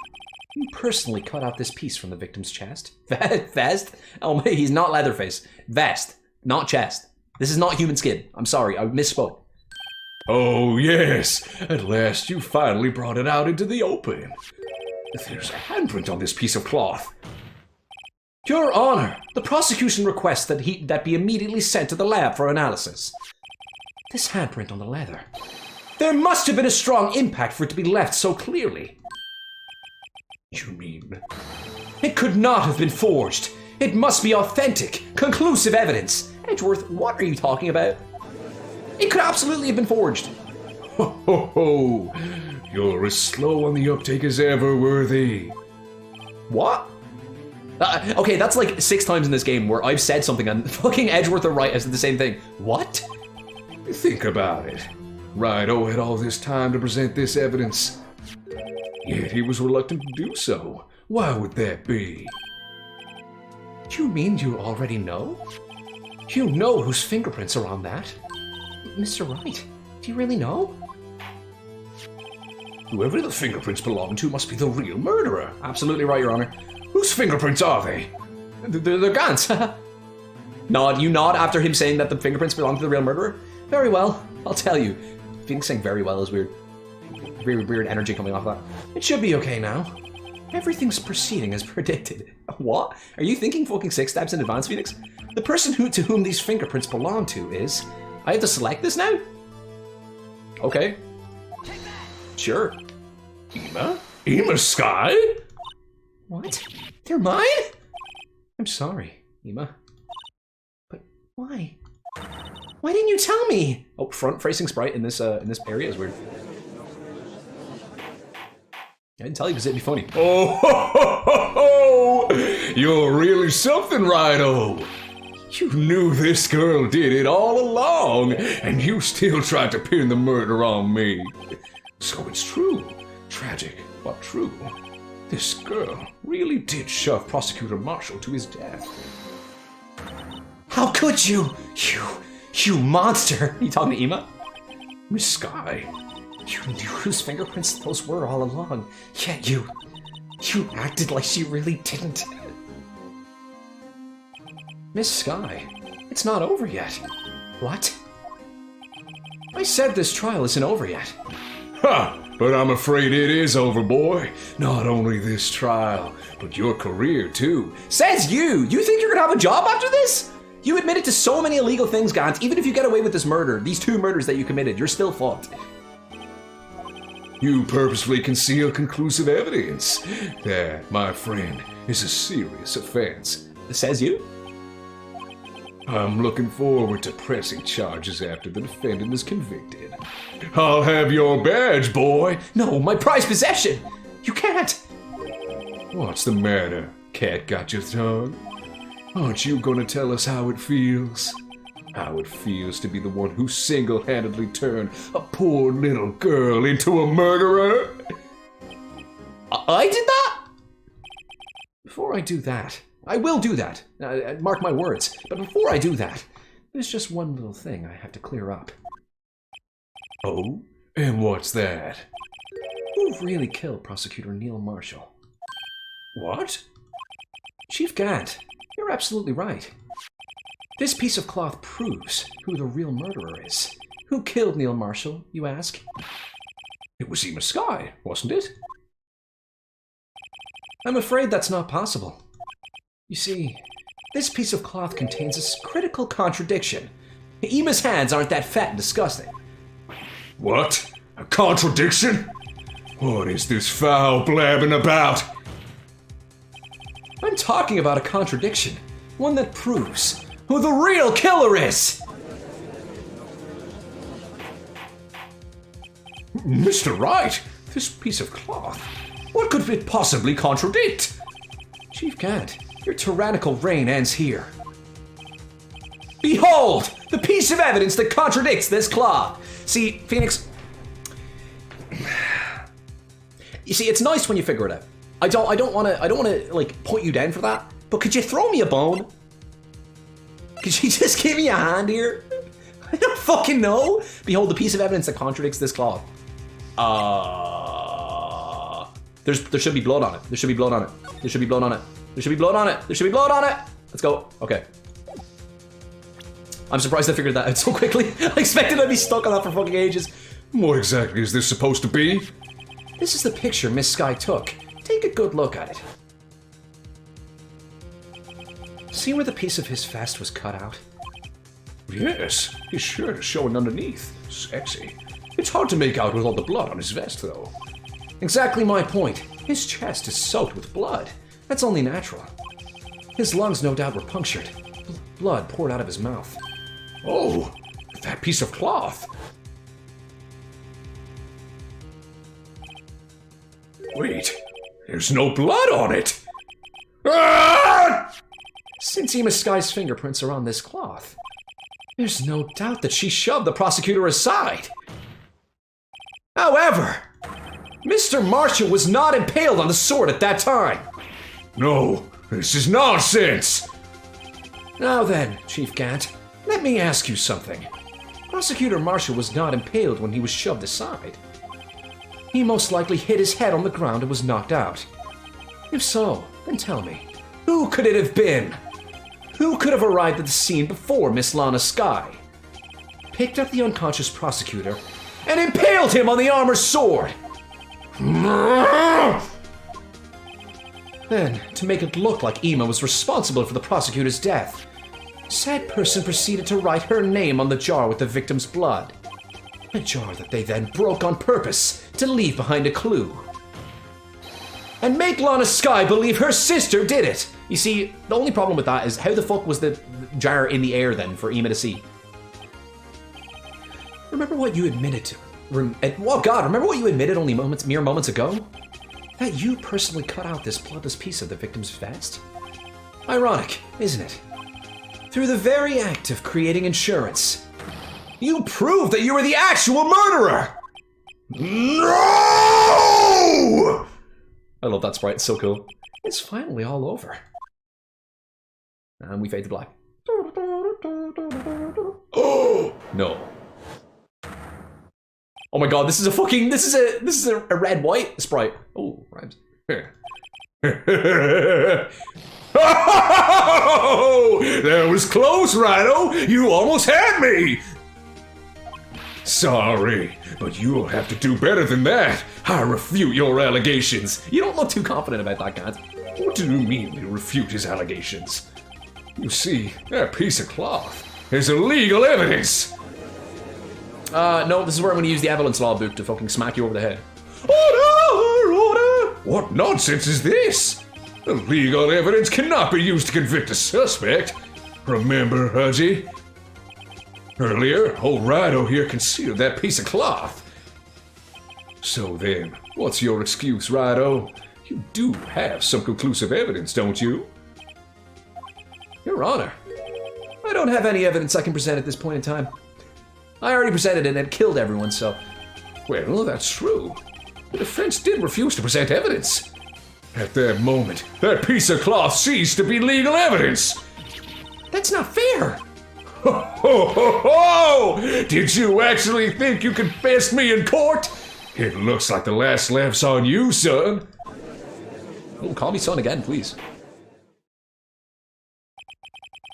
you personally cut out this piece from the victim's chest. Vest? Oh, he's not Leatherface. Vest, not chest. This is not human skin. I'm sorry, I misspoke.
Oh yes, at last you finally brought it out into the open. There's a handprint on this piece of cloth.
Your Honor, the prosecution requests that be immediately sent to the lab for analysis. This handprint on the leather. There must have been a strong impact for it to be left so clearly.
You mean?
It could not have been forged. It must be authentic, conclusive evidence. Edgeworth, what are you talking about? It could absolutely have been forged.
Ho ho ho! You're as slow on the uptake as ever, Worthy.
What? Okay, that's like 6 times in this game where I've said something and fucking Edgeworth or Wright has said the same thing. What?
Think about it. Wright-o had all this time to present this evidence. Yet he was reluctant to do so. Why would that be?
You mean you already know? You know whose fingerprints are on that? Mr. Wright, Do you really know?
Whoever the fingerprints belong to must be the real murderer.
Absolutely right, Your Honor.
Whose fingerprints are they?
They're Gant's. Nod, you nod after him saying that the fingerprints belong to the real murderer? Very well, I'll tell you. Phoenix saying very well is weird. Weird energy coming off that.
It should be okay now. Everything's proceeding as predicted.
What? Are you thinking fucking 6 steps in advance, Phoenix?
The person to whom these fingerprints belong to is...
I have to select this now? Okay. Sure.
Ema? Ema Sky?
What? They're mine? I'm sorry, Ema. But why? Why didn't you tell me?
Oh, front-facing sprite in this area is weird. I didn't tell you because it'd be funny.
Oh, ho, ho, ho, ho. You're really something, Righto. You knew this girl did it all along, and you still tried to pin the murder on me. So it's true. Tragic, but true. This girl really did shove Prosecutor Marshall to his death.
How could you? You monster!
You talking to Ema?
Miss Sky.
You knew whose fingerprints those were all along, yet you acted like she really didn't.
Miss Sky, it's not over yet.
What?
I said this trial isn't over yet.
Ha! But I'm afraid it is over, boy. Not only this trial, but your career, too.
Says you! You think you're gonna have a job after this? You admitted to so many illegal things, Gant. Even if you get away with this murder, these 2 murders that you committed, you're still fucked.
You purposefully conceal conclusive evidence. That, my friend, is a serious offense.
Says you?
I'm looking forward to pressing charges after the defendant is convicted. I'll have your badge, boy.
No, my prized possession! You can't!
What's the matter? Cat got your tongue? Aren't you gonna tell us how it feels? How it feels to be the one who single-handedly turned a poor little girl into a murderer?
I did that? Before I do that, I will do that. Mark my words. But before I do that, there's just one little thing I have to clear up.
Oh? And what's that?
Who really killed Prosecutor Neil Marshall?
What?
Chief Gant, you're absolutely right. This piece of cloth proves who the real murderer is. Who killed Neil Marshall, you ask?
It was Ema Sky, wasn't it?
I'm afraid that's not possible. You see, this piece of cloth contains a critical contradiction. Ema's hands aren't that fat and disgusting.
What? A contradiction? What is this foul blabbing about?
I'm talking about a contradiction. One that proves who the real killer is!
Mr. Wright, this piece of cloth, what could it possibly contradict?
Chief Gant, your tyrannical reign ends here. Behold! The piece of evidence that contradicts this cloth! See, Phoenix... You see, it's nice when you figure it out. I don't wanna, like, put you down for that, but could you throw me a bone? Could you just give me a hand here? I don't fucking know. Behold, the piece of evidence that contradicts this cloth. There should be blood on it. There should be blood on it. There should be blood on it. There should be blood on it. There should be blood on it. Let's go. Okay. I'm surprised I figured that out so quickly. I expected I'd be stuck on that for fucking ages.
What exactly is this supposed to be?
This is the picture Miss Sky took. Take a good look at it. See where the piece of his vest was cut out?
Yes, his shirt is showing underneath. Sexy. It's hard to make out with all the blood on his vest, though.
Exactly my point. His chest is soaked with blood. That's only natural. His lungs no doubt were punctured. Blood poured out of his mouth.
Oh, that piece of cloth. Wait, there's no blood on it. Ah!
Since Ema Sky's fingerprints are on this cloth, there's no doubt that she shoved the prosecutor aside. However, Mr. Marshall was not impaled on the sword at that time.
No, this is nonsense.
Now then, Chief Gant, let me ask you something. Prosecutor Marshall was not impaled when he was shoved aside. He most likely hit his head on the ground and was knocked out. If so, then tell me, who could it have been? Who could have arrived at the scene before Miss Lana Skye, picked up the unconscious prosecutor, and impaled him on the armor's sword? Then, to make it look like Ema was responsible for the prosecutor's death, said person proceeded to write her name on the jar with the victim's blood. A jar that they then broke on purpose to leave behind a clue. And make Lana Skye believe her sister did it! You see, the only problem with that is how the fuck was the jar in the air then for Ema to see? Remember what you admitted to? Oh god, remember what you admitted only mere moments ago? That you personally cut out this bloodless piece of the victim's vest? Ironic, isn't it? Through the very act of creating insurance, you proved that you were the actual murderer!
No!
I love that sprite, it's so cool.
It's finally all over.
And we fade to black.
Oh!
No. Oh my god, this is a red-white sprite. Oh, rhymes.
Oh, that was close, Rhino! You almost had me! Sorry, but you'll have to do better than that. I refute your allegations.
You don't look too confident about that, Gant.
What do you mean you refute his allegations? You see, that piece of cloth is illegal evidence.
No, this is where I'm gonna use the evidence law book to fucking smack you over the head.
Order! Order! What nonsense is this? Illegal evidence cannot be used to convict a suspect. Remember, Hudgy? Earlier, old Rhino here concealed that piece of cloth. So then, what's your excuse, Rhino? You do have some conclusive evidence, don't you?
Your Honor, I don't have any evidence I can present at this point in time. I already presented it and it killed everyone, so...
Well, that's true. The defense did refuse to present evidence. At that moment, that piece of cloth ceased to be legal evidence.
That's not fair!
Ho ho ho ho! Did you actually think you could best me in court? It looks like the last laugh's on you, son.
Oh, call me son again, please.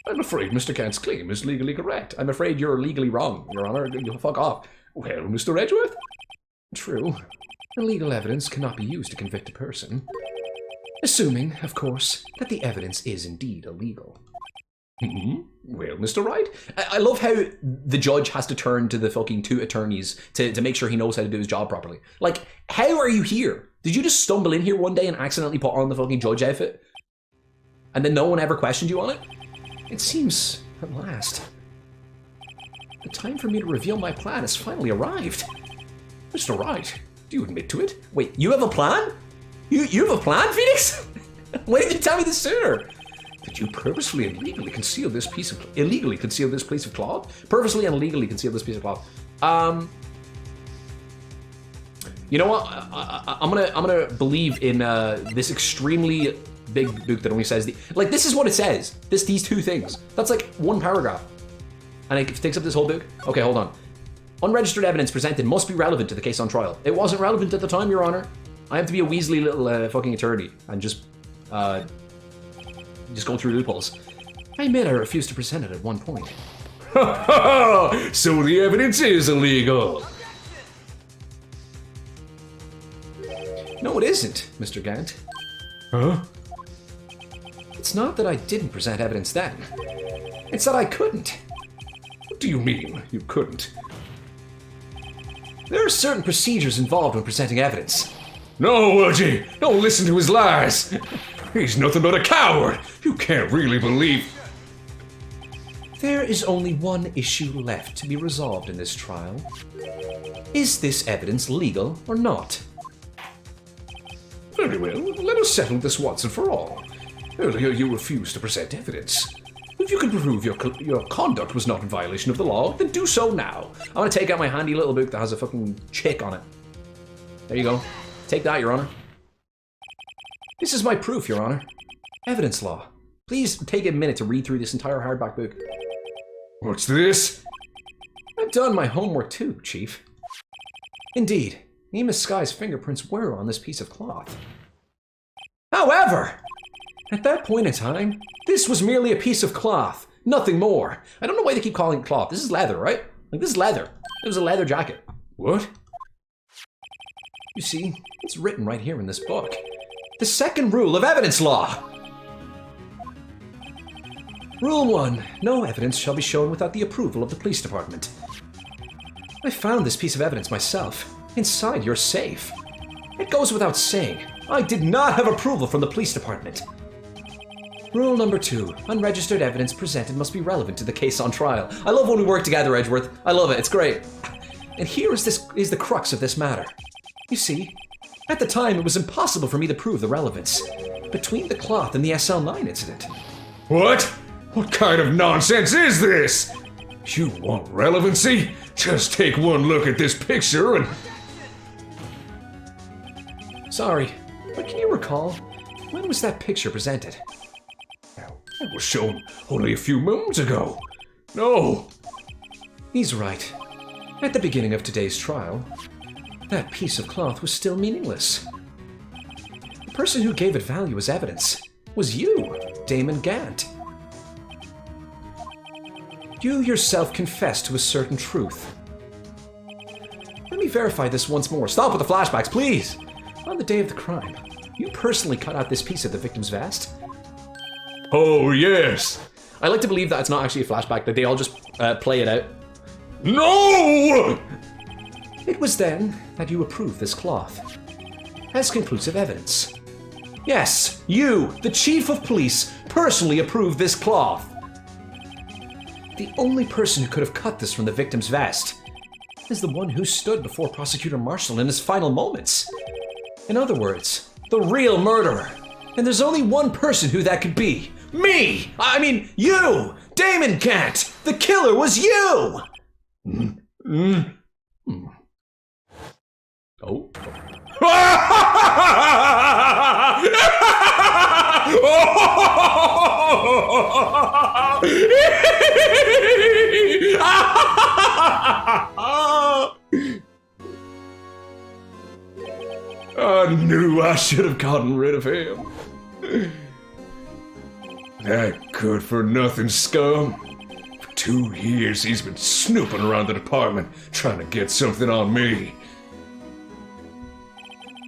I'm afraid Mr. Kant's claim is legally correct.
I'm afraid you're legally wrong, Your Honor. You'll fuck off.
Well, Mr. Edgeworth?
True. Illegal evidence cannot be used to convict a person. Assuming, of course, that the evidence is indeed illegal.
Well, Mr. Wright?
I love how the judge has to turn to the fucking two attorneys to make sure he knows how to do his job properly. Like, how are you here? Did you just stumble in here one day and accidentally put on the fucking judge outfit? And then no one ever questioned you on it?
It seems, at last, the time for me to reveal my plan has finally arrived.
Mr. Wright, do you admit to it?
Wait, you have a plan? You have a plan, Phoenix? Why didn't you tell me this sooner?
Did you purposely and legally conceal this piece of
Illegally conceal this piece of cloth? Purposely and illegally conceal this piece of cloth. You know what? I'm gonna believe in this extremely big book that only says like this is what it says. These two things. That's like one paragraph, and it takes up this whole book. Okay, hold on. Unregistered evidence presented must be relevant to the case on trial. It wasn't relevant at the time, Your Honor. I have to be a Weasley little fucking attorney and just go through loopholes.
I admit I refused to present it at one point.
So the evidence is illegal.
No, it isn't, Mr. Gant.
Huh?
It's not that I didn't present evidence then. It's that I couldn't.
What do you mean, you couldn't?
There are certain procedures involved when presenting evidence.
No, Wudgy! Don't listen to his lies! He's nothing but a coward! You can't really believe...
There is only one issue left to be resolved in this trial. Is this evidence legal or not?
Very well, let us settle this once and for all. Earlier you refused to present evidence. If you can prove your conduct was not in violation of the law, then do so now.
I'm gonna take out my handy little book that has a fucking chick on it. There you go. Take that, Your Honor.
This is my proof, Your Honor. Evidence law. Please take a minute to read through this entire hardback book.
What's this?
I've done my homework too, Chief. Indeed, Ema Sky's fingerprints were on this piece of cloth. However, at that point in time, this was merely a piece of cloth, nothing more. I don't know why they keep calling it cloth. This is leather, right? Like, this is leather. It was a leather jacket.
What?
You see, it's written right here in this book. The second rule of evidence law. Rule 1. No evidence shall be shown without the approval of the police department. I found this piece of evidence myself, inside your safe. It goes without saying, I did not have approval from the police department. Rule number 2. Unregistered evidence presented must be relevant to the case on trial. I love when we work together, Edgeworth. I love it. It's great. And here is the crux of this matter. You see, at the time it was impossible for me to prove the relevance between the cloth and the SL9 incident.
What? What kind of nonsense is this? You want relevancy? Just take one look at this picture and...
Sorry, but can you recall, when was that picture presented?
It was shown only a few moments ago. No.
He's right. At the beginning of today's trial, that piece of cloth was still meaningless. The person who gave it value as evidence was you, Damon Gant. You yourself confessed to a certain truth. Let me verify this once more. Stop with the flashbacks, please! On the day of the crime, you personally cut out this piece of the victim's vest?
Oh, yes.
I like to believe that it's not actually a flashback, that they all just play it out.
No!
It was then that you approved this cloth as conclusive evidence. Yes, you, the chief of police, personally approved this cloth. The only person who could have cut this from the victim's vest is the one who stood before Prosecutor Marshall in his final moments. In other words, the real murderer. And there's only one person who that could be. Me! I mean, you! Damon Gant! The killer was you!
Oh.
I knew I should have gotten rid of him. That good-for-nothing scum. For 2 years he's been snooping around the department, trying to get something on me.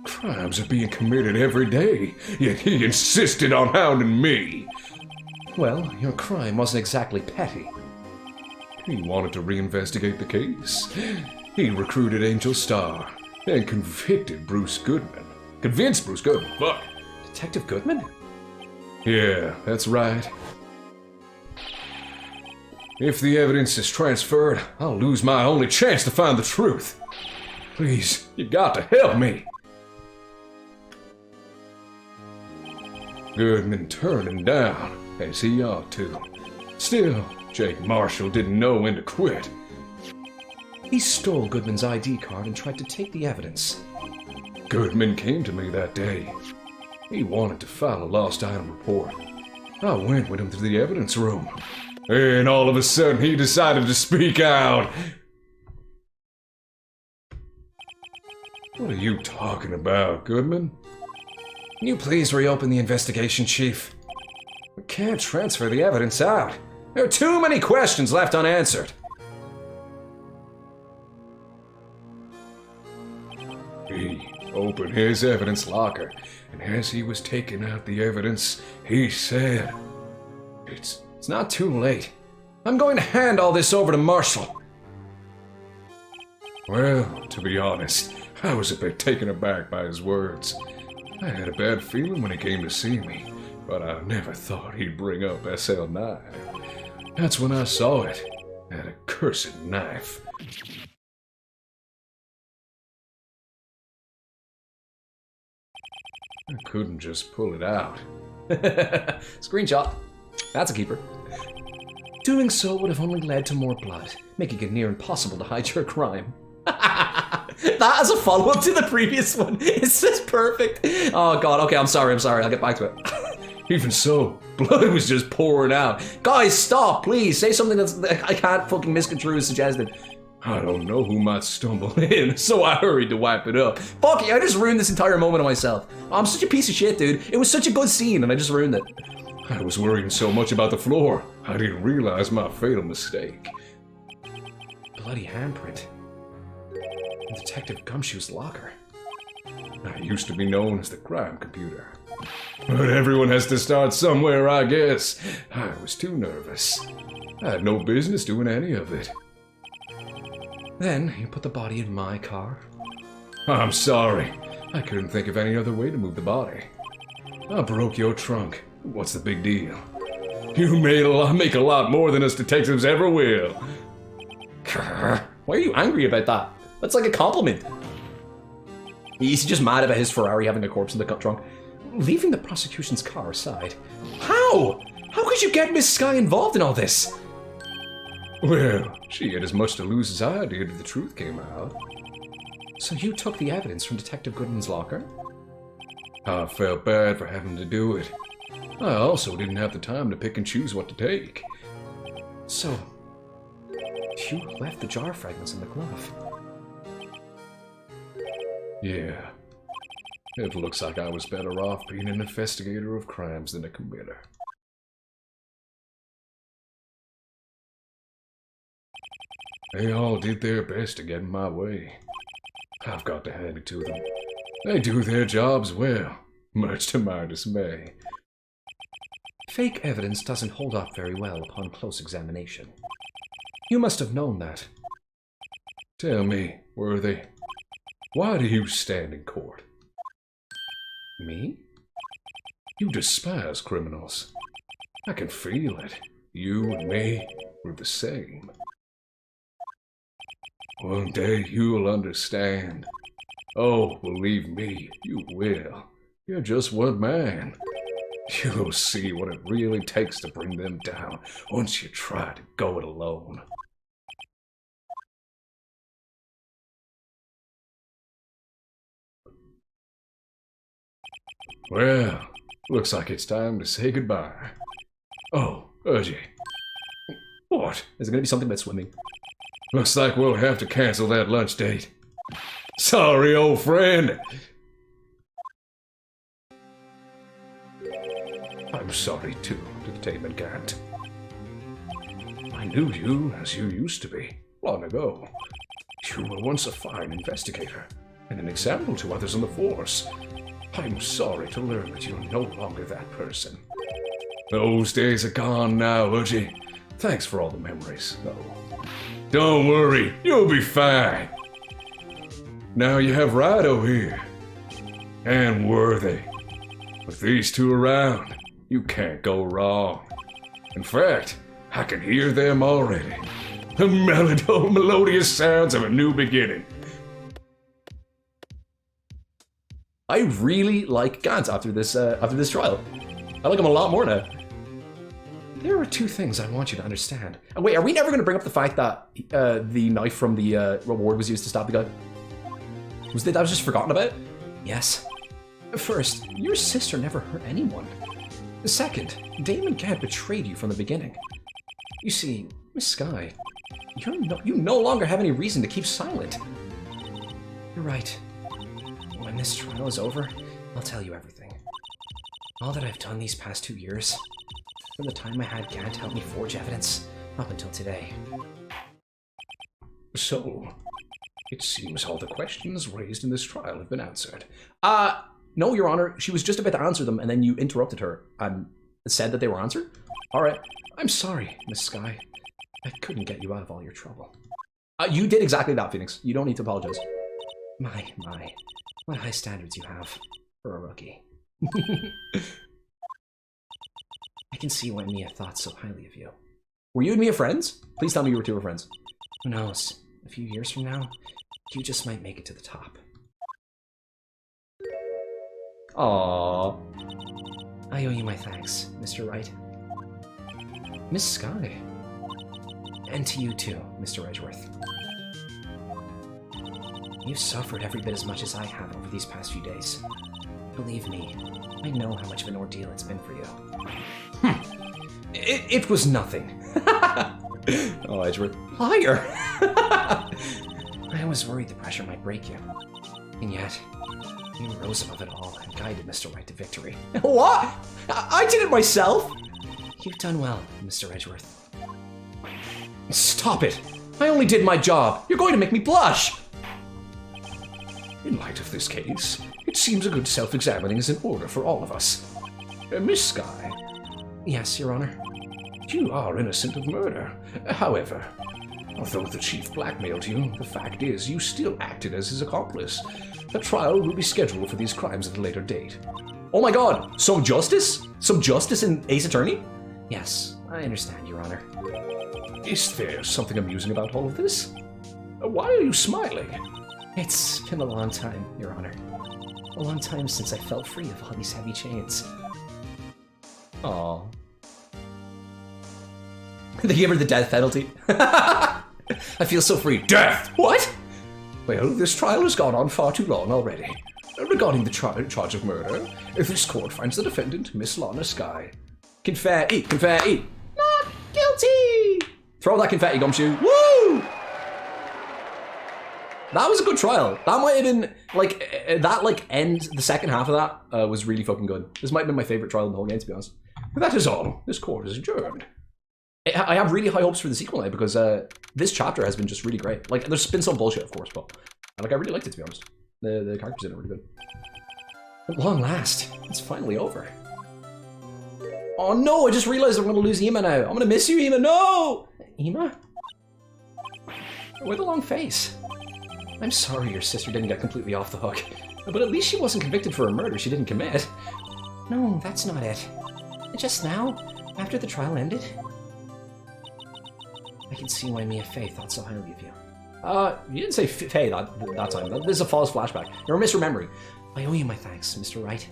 Crimes are being committed every day, yet he insisted on hounding me.
Well, your crime wasn't exactly petty.
He wanted to reinvestigate the case. He recruited Angel Starr and convicted Bruce Goodman. Convinced Bruce Goodman, fuck.
Detective Goodman?
Yeah, that's right. If the evidence is transferred, I'll lose my only chance to find the truth. Please, you got to help me. Goodman turned him down, as he ought to. Still, Jake Marshall didn't know when to quit.
He stole Goodman's ID card and tried to take the evidence.
Goodman came to me that day. He wanted to file a lost item report. I went with him to the evidence room. And all of a sudden he decided to speak out. What are you talking about, Goodman?
Can you please reopen the investigation, Chief? We can't transfer the evidence out. There are too many questions left unanswered.
He opened his evidence locker, and as he was taking out the evidence, he said,
It's not too late. I'm going to hand all this over to Marshall.
Well, to be honest, I was a bit taken aback by his words. I had a bad feeling when he came to see me, but I never thought he'd bring up SL9. That's when I saw it, that accursed knife. I couldn't just pull it out.
Screenshot. That's a keeper.
Doing so would have only led to more blood, making it near impossible to hide your crime.
That as a follow-up to the previous one. It's just perfect. Oh god, okay, I'm sorry, I'll get back to it.
Even so, blood was just pouring out.
Guys, stop, please. Say something that I can't fucking misconstrue as suggested.
I don't know who might stumble in, so I hurried to wipe it up.
Fuck you, I just ruined this entire moment of myself. I'm such a piece of shit, dude. It was such a good scene, and I just ruined it.
I was worrying so much about the floor, I didn't realize my fatal mistake.
Bloody handprint. In Detective Gumshoe's locker.
I used to be known as the crime computer. But everyone has to start somewhere, I guess. I was too nervous. I had no business doing any of it.
Then you put the body in my car.
I'm sorry. I couldn't think of any other way to move the body. I broke your trunk. What's the big deal? You make a lot more than us detectives ever will.
Why are you angry about that? That's like a compliment. He's just mad about his Ferrari having a corpse in the trunk.
Leaving the prosecution's car aside.
How? How could you get Miss Sky involved in all this?
Well, she had as much to lose as I did if the truth came out.
So you took the evidence from Detective Goodman's locker?
I felt bad for having to do it. I also didn't have the time to pick and choose what to take.
So, you left the jar fragments in the glove?
Yeah. It looks like I was better off being an investigator of crimes than a committer. They all did their best to get in my way. I've got to hand it to them. They do their jobs well, much to my dismay.
Fake evidence doesn't hold up very well upon close examination. You must have known that.
Tell me, Worthy, why do you stand in court?
Me?
You despise criminals. I can feel it. You and me, we're the same. One day you'll understand. Oh, believe me, you will. You're just one man. You'll see what it really takes to bring them down once you try to go it alone. Well, looks like it's time to say goodbye. Oh, Urgy. What?
Is it going to be something about swimming?
Looks like we'll have to cancel that lunch date. Sorry, old friend. I'm sorry too, Detective Gant. I knew you as you used to be, long ago. You were once a fine investigator, and an example to others on the force. I'm sorry to learn that you're no longer that person. Those days are gone now, Urgy. Thanks for all the memories, though. Don't worry, you'll be fine. Now you have Wright here. And Worthy. With these two around, you can't go wrong. In fact, I can hear them already. The melodious sounds of a new beginning.
I really like Gant after this trial. I like him a lot more now.
There are two things I want you to understand.
Wait, are we never going to bring up the fact that the knife from the reward was used to stab the guy? That was just forgotten about?
Yes. First, your sister never hurt anyone. Second, Damon Gant betrayed you from the beginning. You see, Miss Sky, you no longer have any reason to keep silent. You're right. When this trial is over, I'll tell you everything. All that I've done these past 2 years, from the time I had Gant help me forge evidence, up until today.
So, it seems all the questions raised in this trial have been answered.
No, Your Honor, she was just about to answer them, and then you interrupted her and said that they were answered? All right.
I'm sorry, Miss Sky. I couldn't get you out of all your trouble.
You did exactly that, Phoenix. You don't need to apologize.
My. What high standards you have for a rookie. I can see why Mia thought so highly of you.
Were you and Mia friends? Please tell me you were friends.
Who knows? A few years from now, you just might make it to the top.
Aww.
I owe you my thanks, Mr. Wright. Miss Sky. And to you too, Mr. Edgeworth. You've suffered every bit as much as I have over these past few days. Believe me, I know how much of an ordeal it's been for you. It was nothing.
Oh, Edgeworth.
Liar! I was worried the pressure might break you. And yet, you rose above it all and guided Mr. Wright to victory.
What? I did it myself?
You've done well, Mr. Edgeworth.
Stop it. I only did my job. You're going to make me blush.
In light of this case, it seems a good self-examining is in order for all of us. Miss Sky,
Yes, Your Honor.
you are innocent of murder. However, although the chief blackmailed you, the fact is you still acted as his accomplice. A trial will be scheduled for these crimes at a later date.
Oh my god. Some justice? Some justice in Ace Attorney?
Yes, I understand, Your Honor.
Is there something amusing about all of this? Why are you smiling?
It's been a long time, Your Honor. A long time since I felt free of all these heavy chains.
Aw. They gave her the death penalty. I feel so free. Death! What?
Well, this trial has gone on far too long already. Regarding the charge of murder, if this court finds the defendant, Miss Lana Sky.
Confetti! Confetti! Not guilty! Throw that confetti, Gumshoe. Woo! That was a good trial. That might have been, like, the second half of that was really fucking good. This might have been my favorite trial in the whole game, to be honest.
That is all. This court is adjourned.
I have really high hopes for the sequel now because this chapter has been just really great. Like, there's been some bullshit, of course, but like I really liked it, to be honest. The characters in it were really good. At long last, it's finally over. Oh no, I just realized I'm going to lose Ema now. I'm going to miss you, Ema. No! Ema? With a long face. I'm sorry your sister didn't get completely off the hook, but at least she wasn't convicted for a murder she didn't commit.
No, that's not it. Just now, after the trial ended, I can see why Mia Fey thought so highly of you.
You didn't say Faye that time. This is a false flashback. You're misremembering.
I owe you my thanks, Mr. Wright.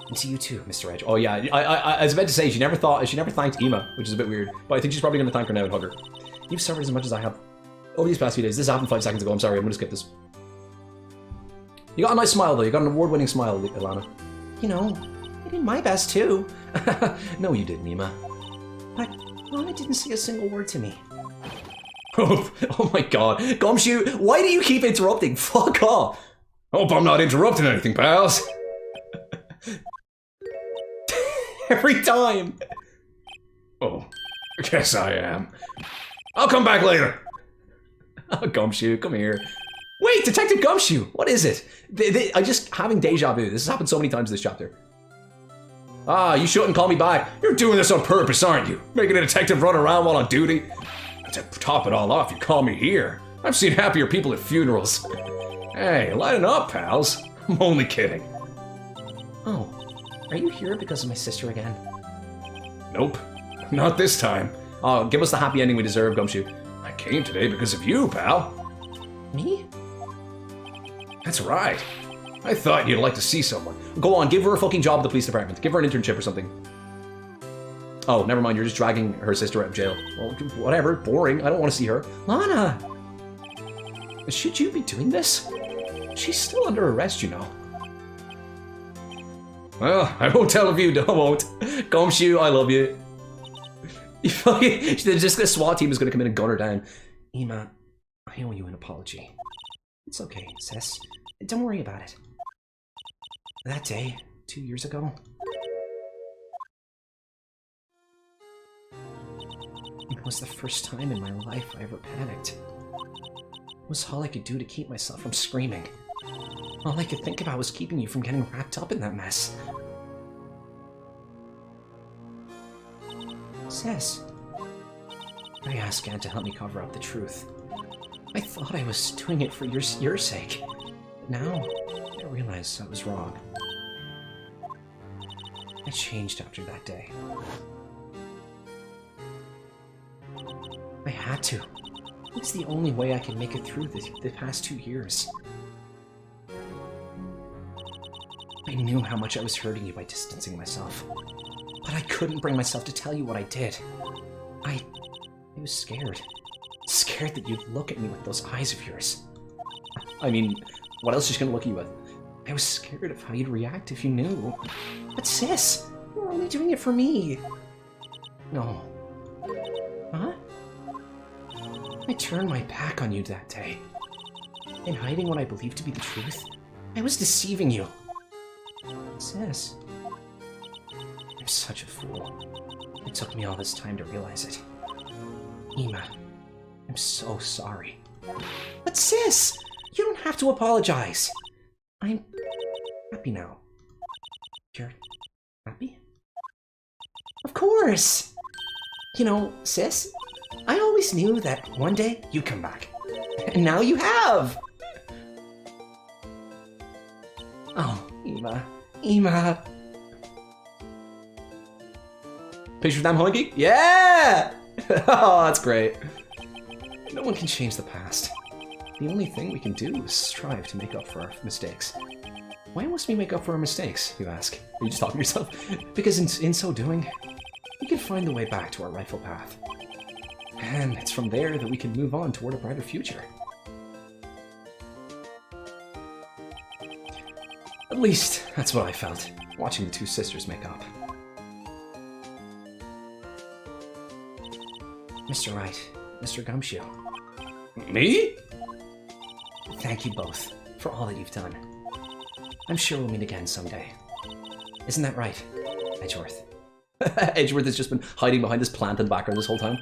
And to you too, Mr. Edge.
Oh yeah, I was about to say she never thanked Ema, which is a bit weird. But I think she's probably going to thank her now and hug her. You've suffered as much as I have over these past few days. This happened 5 seconds ago. I'm sorry. I'm going to skip this. You got a nice smile though. You got an award-winning smile, Ilana.
You know, I did my best too.
No, you didn't, Ema.
But Lana didn't say a single word to me.
Oh my god. Gumshoe, why do you keep interrupting? Fuck off.
Hope I'm not interrupting anything, pals.
Every time.
Oh, guess I am. I'll come back later.
Oh, Gumshoe, come here. Wait, Detective Gumshoe, what is it? I'm just having deja vu. This has happened so many times this chapter. Ah, you shouldn't call me back.
You're doing this on purpose, aren't you? Making a detective run around while on duty? And to top it all off, you call me here. I've seen happier people at funerals. Hey, lighten up, pals. I'm only kidding.
Oh, are you here because of my sister again?
Nope, not this time.
Oh, give us the happy ending we deserve, Gumshoe.
I came today because of you, pal.
Me?
That's right. I thought you'd like to see someone.
Go on, give her a fucking job at the police department. Give her an internship or something. Oh, never mind, you're just dragging her sister out of jail. Well, whatever, boring. I don't want to see her.
Lana!
Should you be doing this? She's still under arrest, you know.
Well, I won't tell if you don't.
Gumshoe, I love you. The SWAT team is going to come in and gun her down.
Ema, I owe you an apology. It's okay, sis. Don't worry about it. That day, 2 years ago, it was the first time in my life I ever panicked. It was all I could do to keep myself from screaming. All I could think about was keeping you from getting wrapped up in that mess. Sis, I asked Gad to help me cover up the truth. I thought I was doing it for your sake. But now, I realize I was wrong. I changed after that day. I had to. It's the only way I can make it through the past 2 years. I knew how much I was hurting you by distancing myself. But I couldn't bring myself to tell you what I did. I was scared. Scared that you'd look at me with those eyes of yours.
I mean, what else is she going to look at you with?
I was scared of how you'd react if you knew. But sis, you were only doing it for me. No. Huh? I turned my back on you that day. In hiding what I believed to be the truth, I was deceiving you. Sis. I'm such a fool. It took me all this time to realize it. Ema, I'm so sorry. But sis, you don't have to apologize. I'm happy now. You're happy? Of course! You know, sis, I always knew that one day you'd come back. And now you have! Oh, Ema. Ema. Picture of them hugging? Yeah! Oh, that's great. No one can change the past. The only thing we can do is strive to make up for our mistakes. Why must we make up for our mistakes, you ask? Are you just talking to yourself? Because in so doing, we can find the way back to our rightful path. And it's from there that we can move on toward a brighter future. At least, that's what I felt, watching the two sisters make up. Mr. Wright, Mr. Gumshoe.
Me?
Thank you both for all that you've done. I'm sure we'll meet again someday. Isn't that right, Edgeworth? Edgeworth has just been hiding behind this plant in the background this whole time.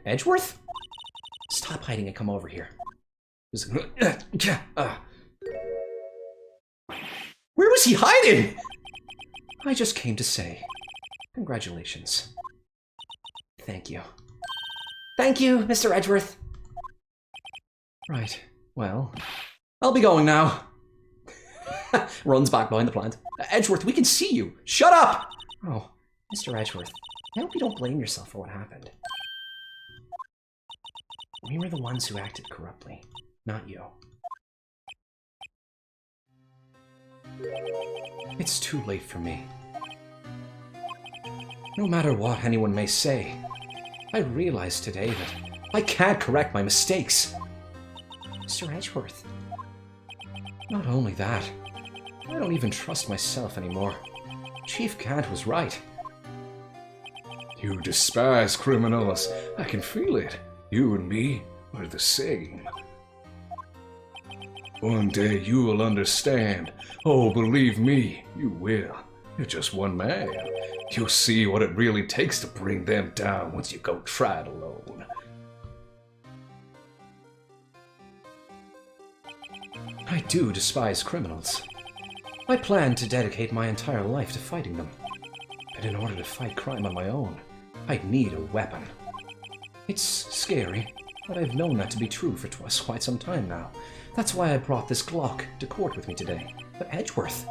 Edgeworth? Stop hiding and come over here. Where was he hiding? I just came to say, congratulations. Thank you. Thank you, Mr. Edgeworth. Right, well, I'll be going now. Runs back behind the plant. Edgeworth, we can see you. Shut up! Oh, Mr. Edgeworth, I hope you don't blame yourself for what happened. We were the ones who acted corruptly, not you. It's too late for me. No matter what anyone may say, I realize today that I can't correct my mistakes. Mr. Edgeworth. Not only that, I don't even trust myself anymore. Chief Gant was right.
You despise criminals. I can feel it. You and me are the same. One day you will understand. Oh, believe me, you will. You're just one man. You'll see what it really takes to bring them down once you go try it alone.
I do despise criminals. I plan to dedicate my entire life to fighting them. But in order to fight crime on my own, I'd need a weapon. It's scary, but I've known that to be true for quite some time now. That's why I brought this Glock to court with me today. But Edgeworth?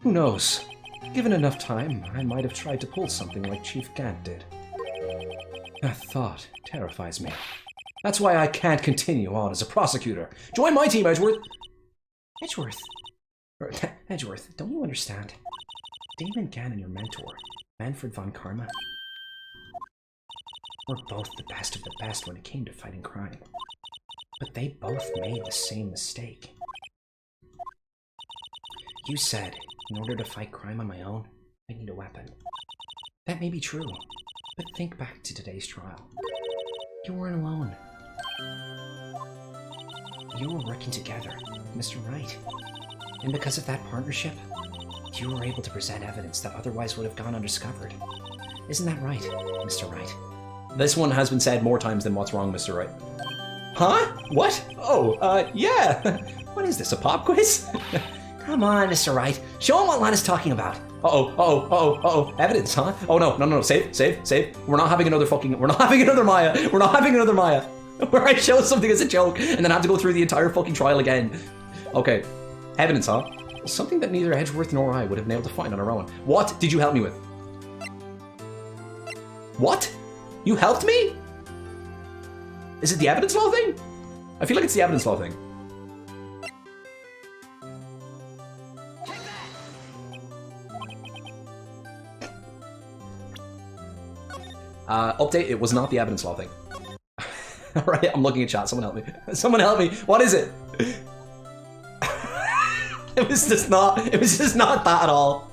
Who knows? Given enough time, I might have tried to pull something like Chief Gant did. That thought terrifies me. That's why I can't continue on as a prosecutor. Join my team, Edgeworth! Edgeworth, don't you understand? Damon Gant and your mentor, Manfred von Karma, were both the best of the best when it came to fighting crime. But they both made the same mistake. You said, in order to fight crime on my own, I need a weapon. That may be true, but think back to today's trial. You weren't alone. You were working together, Mr. Wright. And because of that partnership, you were able to present evidence that otherwise would have gone undiscovered. Isn't that right, Mr. Wright? This one has been said more times than what's wrong, Mr. Wright. Huh? What? Oh, yeah. What is this, a pop quiz? Come on, Mr. Wright. Show him what Lana's talking about. Uh-oh. Evidence, huh? Oh, no. Save. We're not having another Maya. Where I show something as a joke and then have to go through the entire fucking trial again. Okay. Evidence, huh? Something that neither Edgeworth nor I would have been able to find on our own. What did you help me with? What? You helped me? Is it the evidence law thing? I feel like it's the evidence law thing. Update, it was not the evidence law thing. Alright, I'm looking at chat. Someone help me. Someone help me. What is it? It was just not that at all.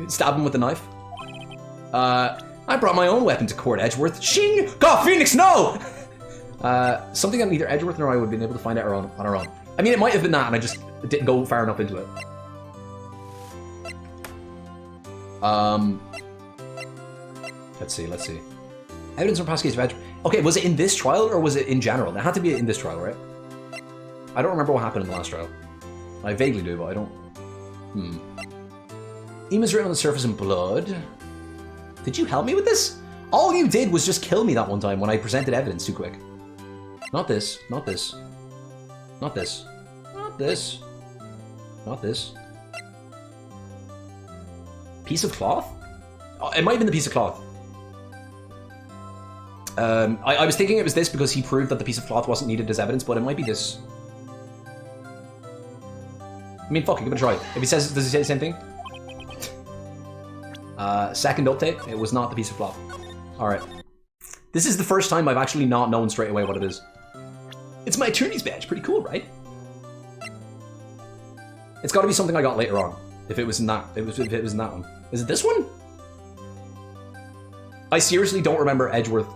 Stab him with a knife. I brought my own weapon to court, Edgeworth. Shing! God, Phoenix, no! Something that neither Edgeworth nor I would have been able to find out on our own. I mean, it might have been that, and I just didn't go far enough into it. Let's see. Evidence from past case of Edgeworth. Okay, was it in this trial, or was it in general? It had to be in this trial, right? I don't remember what happened in the last trial. I vaguely do, but I don't... Ema's written on the surface in blood. Did you help me with this? All you did was just kill me that one time when I presented evidence too quick. Not this. Not this. Not this. Not this. Not this. Piece of cloth? Oh, it might have been the piece of cloth. I was thinking it was this because he proved that the piece of cloth wasn't needed as evidence, but it might be this. I mean, fuck it, give it a try. If he says, does he say the same thing? Second update, it was not the piece of cloth. Alright. This is the first time I've actually not known straight away what it is. It's my attorney's badge, pretty cool, right? It's gotta be something I got later on. If it was in that, if it was in that one. Is it this one? I seriously don't remember Edgeworth.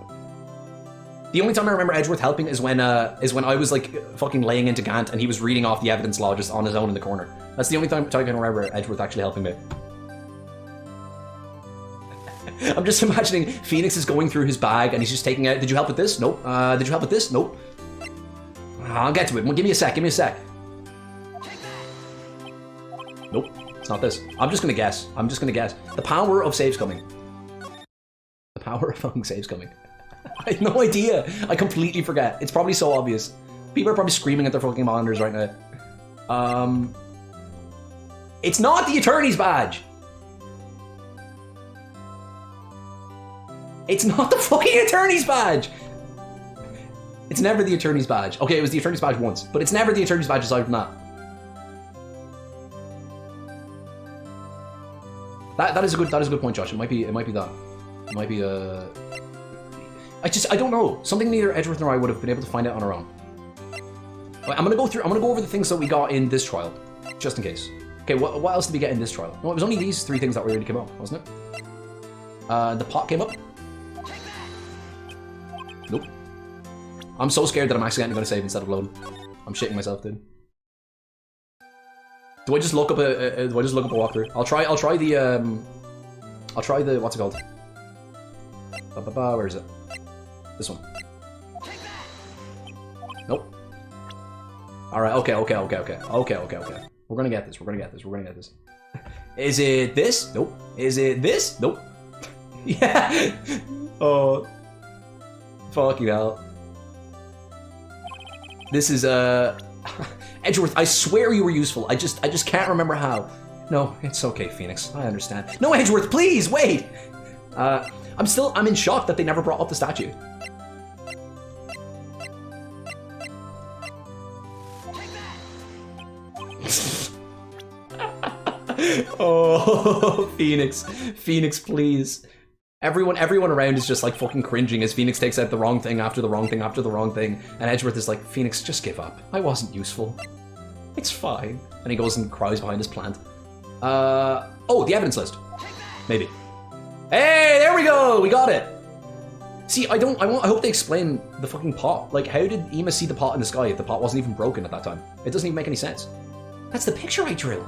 The only time I remember Edgeworth helping is when I was like fucking laying into Gant and he was reading off the evidence law just on his own in the corner. That's the only time I can remember Edgeworth actually helping me. I'm just imagining Phoenix is going through his bag and he's just taking out, did you help with this? Nope. Did you help with this? Nope. I'll get to it. Well, give me a sec, Nope, it's not this. I'm just gonna guess. The power of saves coming. The power of fucking saves coming. I have no idea. I completely forget. It's probably so obvious. People are probably screaming at their fucking monitors right now. It's not the attorney's badge. It's not the fucking attorney's badge. It's never the attorney's badge. Okay, it was the attorney's badge once, but it's never the attorney's badge aside from that. That is a good point, Josh. It might be that. It might be I don't know. Something neither Edgeworth nor I would have been able to find out on our own. I'm gonna go over the things that we got in this trial, just in case. Okay, what else did we get in this trial? No, it was only these three things that really came up, wasn't it? The pot came up. Nope. I'm so scared that I'm accidentally gonna save instead of load. I'm shitting myself, dude. Do I just look up a walkthrough? I'll try the what's it called? Where is it? This one. Nope. Alright, okay. We're gonna get this. Is it this? Nope. Is it this? Nope. Yeah. Oh. Fucking hell. This is Edgeworth, I swear you were useful. I just can't remember how. No, it's okay, Phoenix. I understand. No, Edgeworth, please, wait! I'm in shock that they never brought up the statue. Oh, Phoenix, please. Everyone around is just like fucking cringing as Phoenix takes out the wrong thing after the wrong thing after the wrong thing, and Edgeworth is like, Phoenix, just give up. I wasn't useful. It's fine. And he goes and cries behind his plant. Oh, the evidence list. Maybe. Hey, there we go! We got it! See, I hope they explain the fucking pot. Like, how did Ema see the pot in the sky if the pot wasn't even broken at that time? It doesn't even make any sense. That's the picture I drew.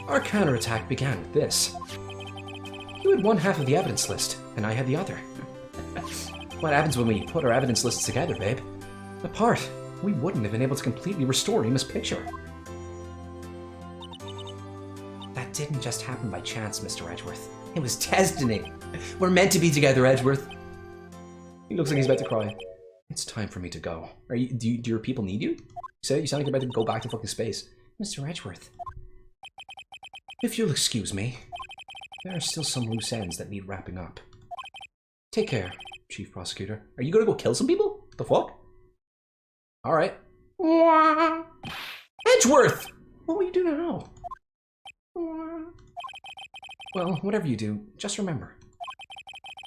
Our counterattack began with this. You had one half of the evidence list, and I had the other. What happens when we put our evidence lists together, babe? Apart, we wouldn't have been able to completely restore Ema's picture. That didn't just happen by chance, Mr. Edgeworth. It was destiny. We're meant to be together, Edgeworth. He looks like he's about to cry. It's time for me to go. Do your people need you? You sound like you're about to go back to fucking space. Mr. Edgeworth. If you'll excuse me, there are still some loose ends that need wrapping up. Take care, Chief Prosecutor. Are you gonna go kill some people? The fuck? Alright. Edgeworth! What will you do now? Well, whatever you do, just remember.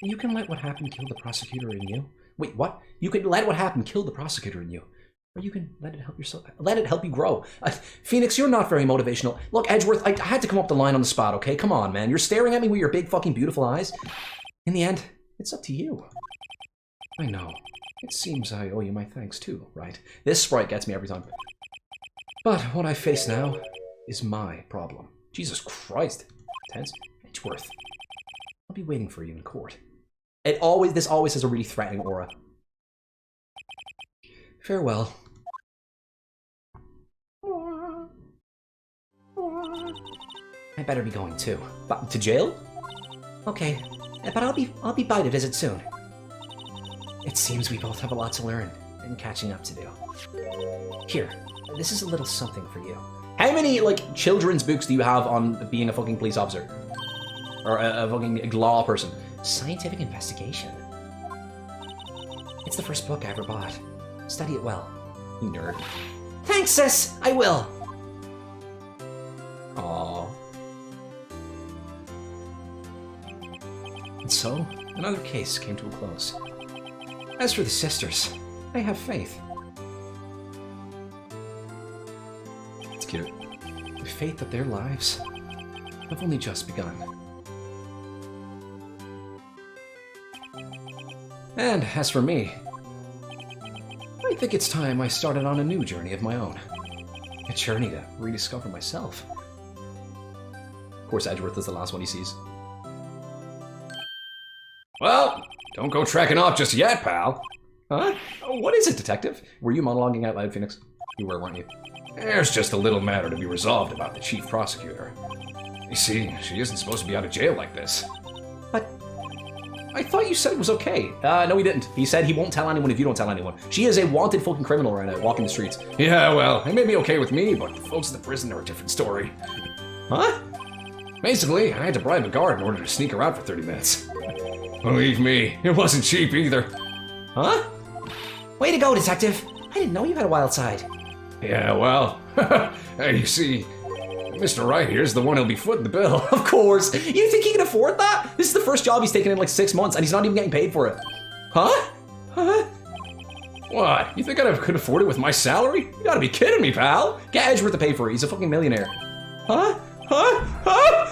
You can let what happened kill the prosecutor in you.
Wait, what? You can let what happened kill the prosecutor in you. Or you can let it help yourself. Let it help you grow. Phoenix, you're not very motivational. Look, Edgeworth, I had to come up the line on the spot, okay? Come on, man. You're staring at me with your big fucking beautiful eyes. In the end, it's up to you. I know. It seems I owe you my thanks too, right? This sprite gets me every time. But what I face now is my problem. Jesus Christ. Tense. Edgeworth. I'll be waiting for you in court. This always has a really threatening aura. Farewell. I better be going too. To jail? Okay, but I'll be by to visit soon. It seems we both have a lot to learn and catching up to do. Here, this is a little something for you. How many, like, children's books do you have on being a fucking police officer? Or a fucking law person? Scientific investigation. It's the first book I ever bought. Study it well, you nerd. Thanks, sis! I will! Aww. And so, another case came to a close. As for the sisters, I have faith. It's cute. Faith that their lives have only just begun. And as for me, I think it's time I started on a new journey of my own. A journey to rediscover myself. Of course, Edgeworth is the last one he sees.
Well, don't go tracking off just yet, pal.
Huh? Oh, what is it, detective? Were you monologuing out loud, Phoenix? You were, weren't you?
There's just a little matter to be resolved about the chief prosecutor. You see, she isn't supposed to be out of jail like this.
But I thought you said it was okay. No, he didn't. He said he won't tell anyone if you don't tell anyone. She is a wanted fucking criminal right now, walking the streets.
Yeah, well, it may be okay with me, but the folks in the prison are a different story.
Huh?
Basically, I had to bribe a guard in order to sneak her out for 30 minutes. Believe me, it wasn't cheap either.
Huh? Way to go, detective. I didn't know you had a wild side.
Yeah, well, you see, Mr. Wright here's the one who'll be footing the bill.
Of course. You think he can afford that? This is the first job he's taken in like 6 months, and he's not even getting paid for it. Huh? Huh?
What? You think I could afford it with my salary? You gotta be kidding me, pal.
Get Edgeworth to pay for it. He's a fucking millionaire. Huh? Huh? Huh?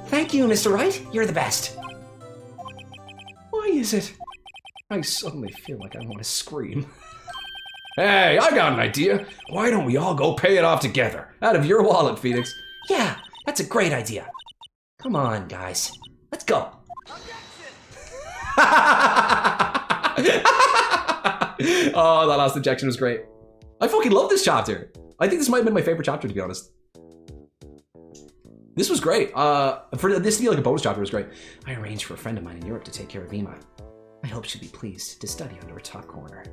Thank you, Mr. Wright. You're the best. Why is it? I suddenly feel like I want to scream.
Hey, I got an idea. Why don't we all go pay it off together?
Out of your wallet, Phoenix. Yeah, that's a great idea. Come on, guys. Let's go. Oh, that last injection was great. I fucking love this chapter. I think this might have been my favorite chapter, to be honest. This was great. For this to be like a bonus chapter was great. I arranged for a friend of mine in Europe to take care of Ema. I hope she'll be pleased to study under her top corner.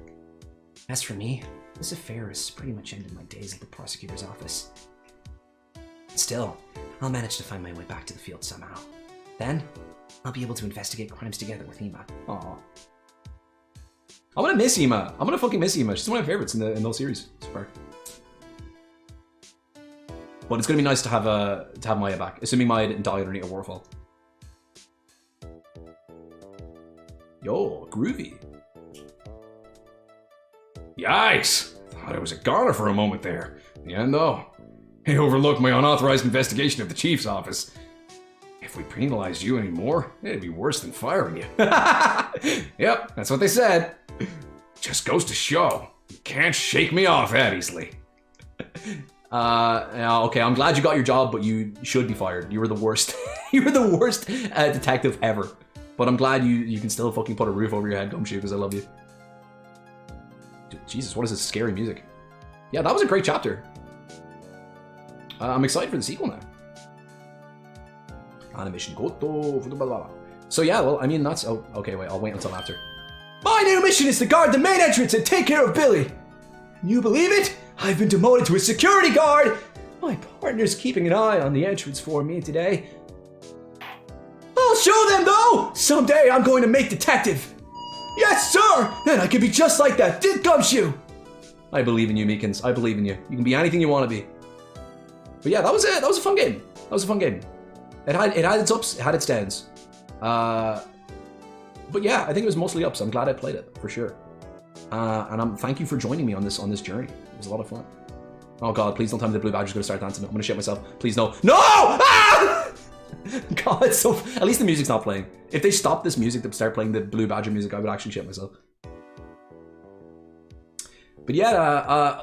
As for me, this affair has pretty much ended my days at the prosecutor's office. Still, I'll manage to find my way back to the field somehow. Then, I'll be able to investigate crimes together with Ema. Aww. I'm gonna miss Ema. I'm gonna fucking miss Ema. She's one of my favorites in the whole series so far. But it's gonna be nice to have Maya back, assuming Maya didn't die underneath a waterfall. Yo, groovy.
Yikes! Thought I was a goner for a moment there. In the end, though, he overlooked my unauthorized investigation of the chief's office. If we penalized you anymore, it'd be worse than firing you. Yep, that's what they said. Just goes to show, you can't shake me off that easily.
Okay, I'm glad you got your job, but you should be fired. You were the worst. You were the worst detective ever. But I'm glad you can still fucking put a roof over your head, Gumshoe, because I love you. Jesus, what is this scary music? Yeah, that was a great chapter. I'm excited for the sequel now. Animation Goto. So yeah, well, I mean, that's... Oh, okay, wait, I'll wait until after. My new mission is to guard the main entrance and take care of Billy. Can you believe it? I've been demoted to a security guard. My partner's keeping an eye on the entrance for me today. I'll show them, though! Someday I'm going to make detective. Yes, sir! Then I can be just like that Gumshoe. I believe in you, Meekins. I believe in you. You can be anything you want to be. But yeah, that was it. That was a fun game. That was a fun game. It had its ups, it had its downs. But yeah, I think it was mostly up, so I'm glad I played it, for sure. And thank you for joining me on this journey. It was a lot of fun. Oh god, please don't tell me the blue badger's gonna start dancing. I'm gonna shit myself. Please no. No! Ah! God, so at least the music's not playing. If they stopped this music to start playing the blue badger music, I would actually shit myself. But yeah,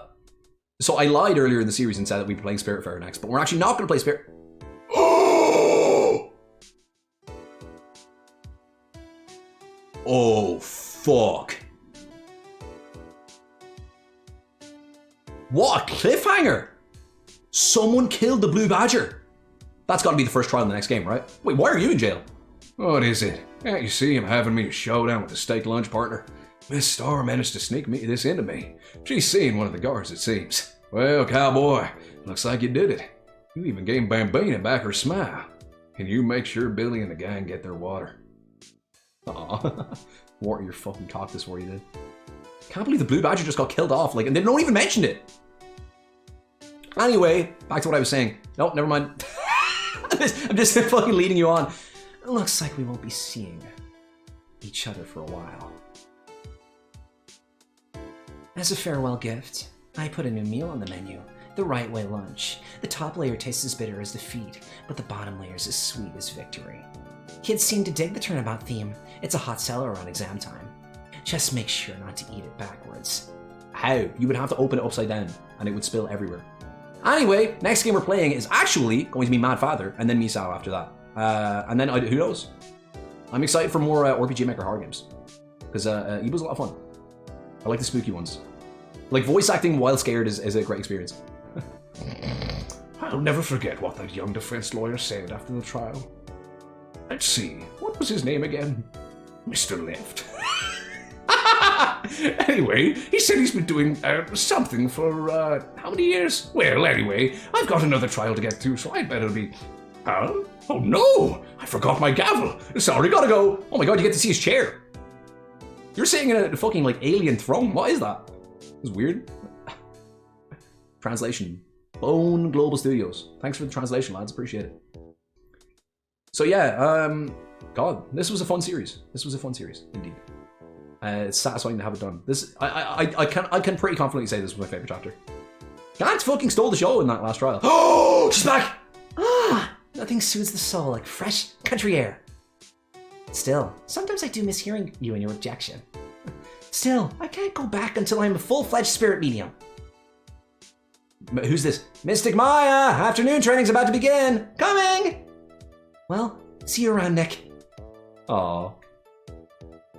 so I lied earlier in the series and said that we'd be playing Spiritfarer next, but we're actually not gonna play Spirit. Oh, fuck. What a cliffhanger! Someone killed the blue badger. That's gotta be the first trial in the next game, right? Wait, why are you in jail?
What is it? Can't you see I'm having me a showdown with the steak lunch partner? Miss Star managed to sneak this into me. She's seen one of the guards, it seems. Well, cowboy, looks like you did it. You even gave Bambina back her smile. Can you make sure Billy and the gang get their water?
Aw, water your fucking cactus where you did. Can't believe the blue badger just got killed off, like, and they don't even mention it. Anyway, back to what I was saying. No, never mind. I'm just fucking leading you on.
It looks like we won't be seeing each other for a while. As a farewell gift, I put a new meal on the menu. The Right Way lunch. The top layer tastes as bitter as defeat, but the bottom layer is as sweet as victory. Kids seem to dig the turnabout theme. It's a hot seller around exam time. Just make sure not to eat it backwards.
How? You would have to open it upside down, and it would spill everywhere. Anyway, next game we're playing is actually going to be Mad Father, and then Misao after that. And then, who knows? I'm excited for more RPG Maker horror games. Because it was a lot of fun. I like the spooky ones. Like, voice acting while scared is a great experience.
I'll never forget what that young defense lawyer said after the trial. Let's see, what was his name again? Mr. Left. Anyway, he said he's been doing something for, how many years? Well, anyway, I've got another trial to get to, so I'd better be... Huh? Oh no! I forgot my gavel! Sorry, gotta go!
Oh my god, you get to see his chair! You're sitting in a fucking, like, alien throne. What is that? It's weird. Translation. Bone Global Studios. Thanks for the translation, lads. Appreciate it. So yeah, God, this was a fun series. This was a fun series, indeed. It's satisfying to have it done. This, I can pretty confidently say this was my favorite chapter. Gantz fucking stole the show in that last trial. Oh, she's back!
Ah, nothing soothes the soul like fresh country air. Still, sometimes I do miss hearing you and your objection. Still, I can't go back until I'm a full-fledged spirit medium.
Who's this? Mystic Maya! Afternoon training's about to begin! Coming!
Well, see you around, Nick.
Aww.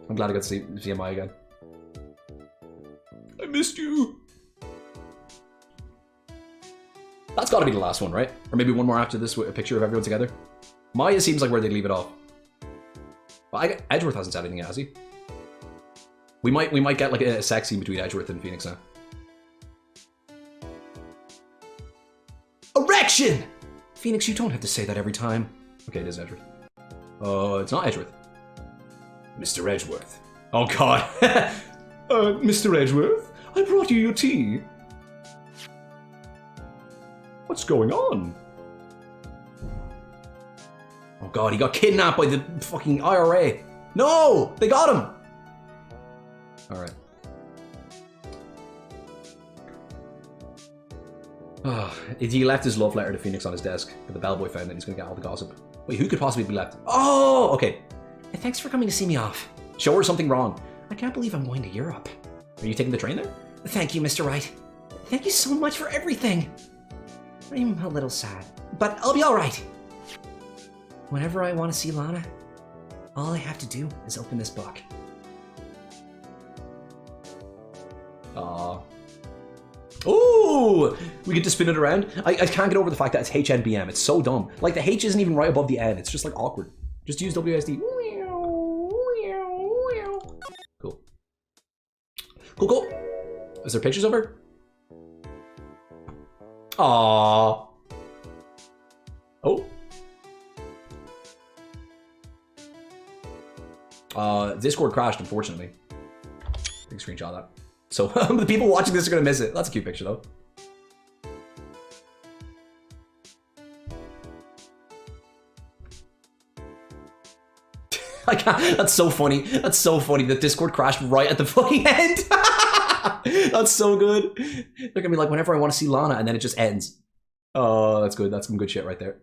I'm glad I got to see Maya again.
I missed you.
That's got to be the last one, right? Or maybe one more after this with a picture of everyone together. Maya seems like where they'd leave it off. Well, Edgeworth hasn't said anything yet, has he? We might get like a sex scene between Edgeworth and Phoenix now. Erection! Phoenix, you don't have to say that every time. Okay, it is Edgeworth. Oh, it's not Edgeworth.
Mr. Edgeworth.
Oh god.
Mr. Edgeworth, I brought you your tea.
What's going on? Oh god, he got kidnapped by the fucking IRA. No! They got him! Alright. Oh, he left his love letter to Phoenix on his desk, but the bellboy found it. He's gonna get all the gossip. Wait, who could possibly be left? Oh, okay.
Hey, thanks for coming to see me off.
Show her something wrong.
I can't believe I'm going to Europe.
Are you taking the train there?
Thank you, Mr. Wright. Thank you so much for everything. I'm a little sad, but I'll be all right. Whenever I want to see Lana, all I have to do is open this book.
Aww. Ooh! We get to spin it around. I can't get over the fact that it's HNBM. It's so dumb. Like, the H isn't even right above the N. It's just, like, awkward. Just use WSD. Cool. Cool, cool. Is there pictures of her? Aww. Oh. Discord crashed, unfortunately. Big screenshot of that. So the people watching this are gonna miss it. That's a cute picture, though. I can't. That's so funny. That's so funny that Discord crashed right at the fucking end. That's so good. Look at me like whenever I want to see Lana and then it just ends. Oh, that's good. That's some good shit right there.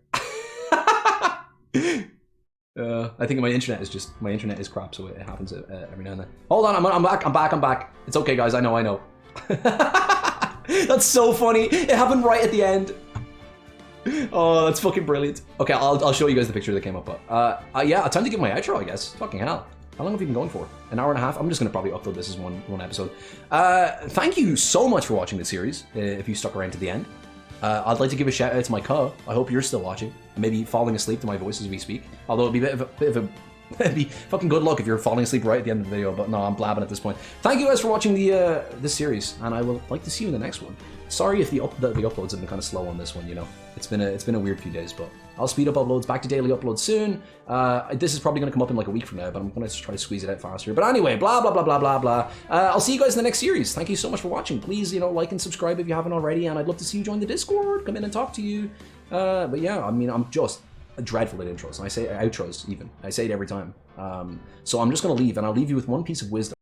I think my internet is crap, so it happens every now and then. Hold on, I'm back. It's okay, guys. I know. That's so funny. It happened right at the end. Oh, that's fucking brilliant. Okay, I'll show you guys the picture that came up. Yeah, time to give my outro, I guess. Fucking hell. How long have we been going for? An hour and a half? I'm just gonna probably upload this as one episode. Thank you so much for watching the series, if you stuck around to the end. I'd like to give a shout out to my co. I hope you're still watching. Maybe falling asleep to my voice as we speak. Although it'd be a bit of a it'd be fucking good luck if you're falling asleep right at the end of the video, but no, I'm blabbing at this point. Thank you guys for watching this series, and I will like to see you in the next one. Sorry if the uploads have been kind of slow on this one, you know. It's been a weird few days, but I'll speed up uploads, back to daily uploads soon. This is probably going to come up in like a week from now, but I'm going to try to squeeze it out faster. But anyway, blah, blah, blah, blah, blah, blah. I'll see you guys in the next series. Thank you so much for watching. Please, like and subscribe if you haven't already, and I'd love to see you join the Discord. Come in and talk to you. But yeah, I mean, I'm just dreadful at intros, and I say outros even. I say it every time. So I'm just going to leave, and I'll leave you with one piece of wisdom.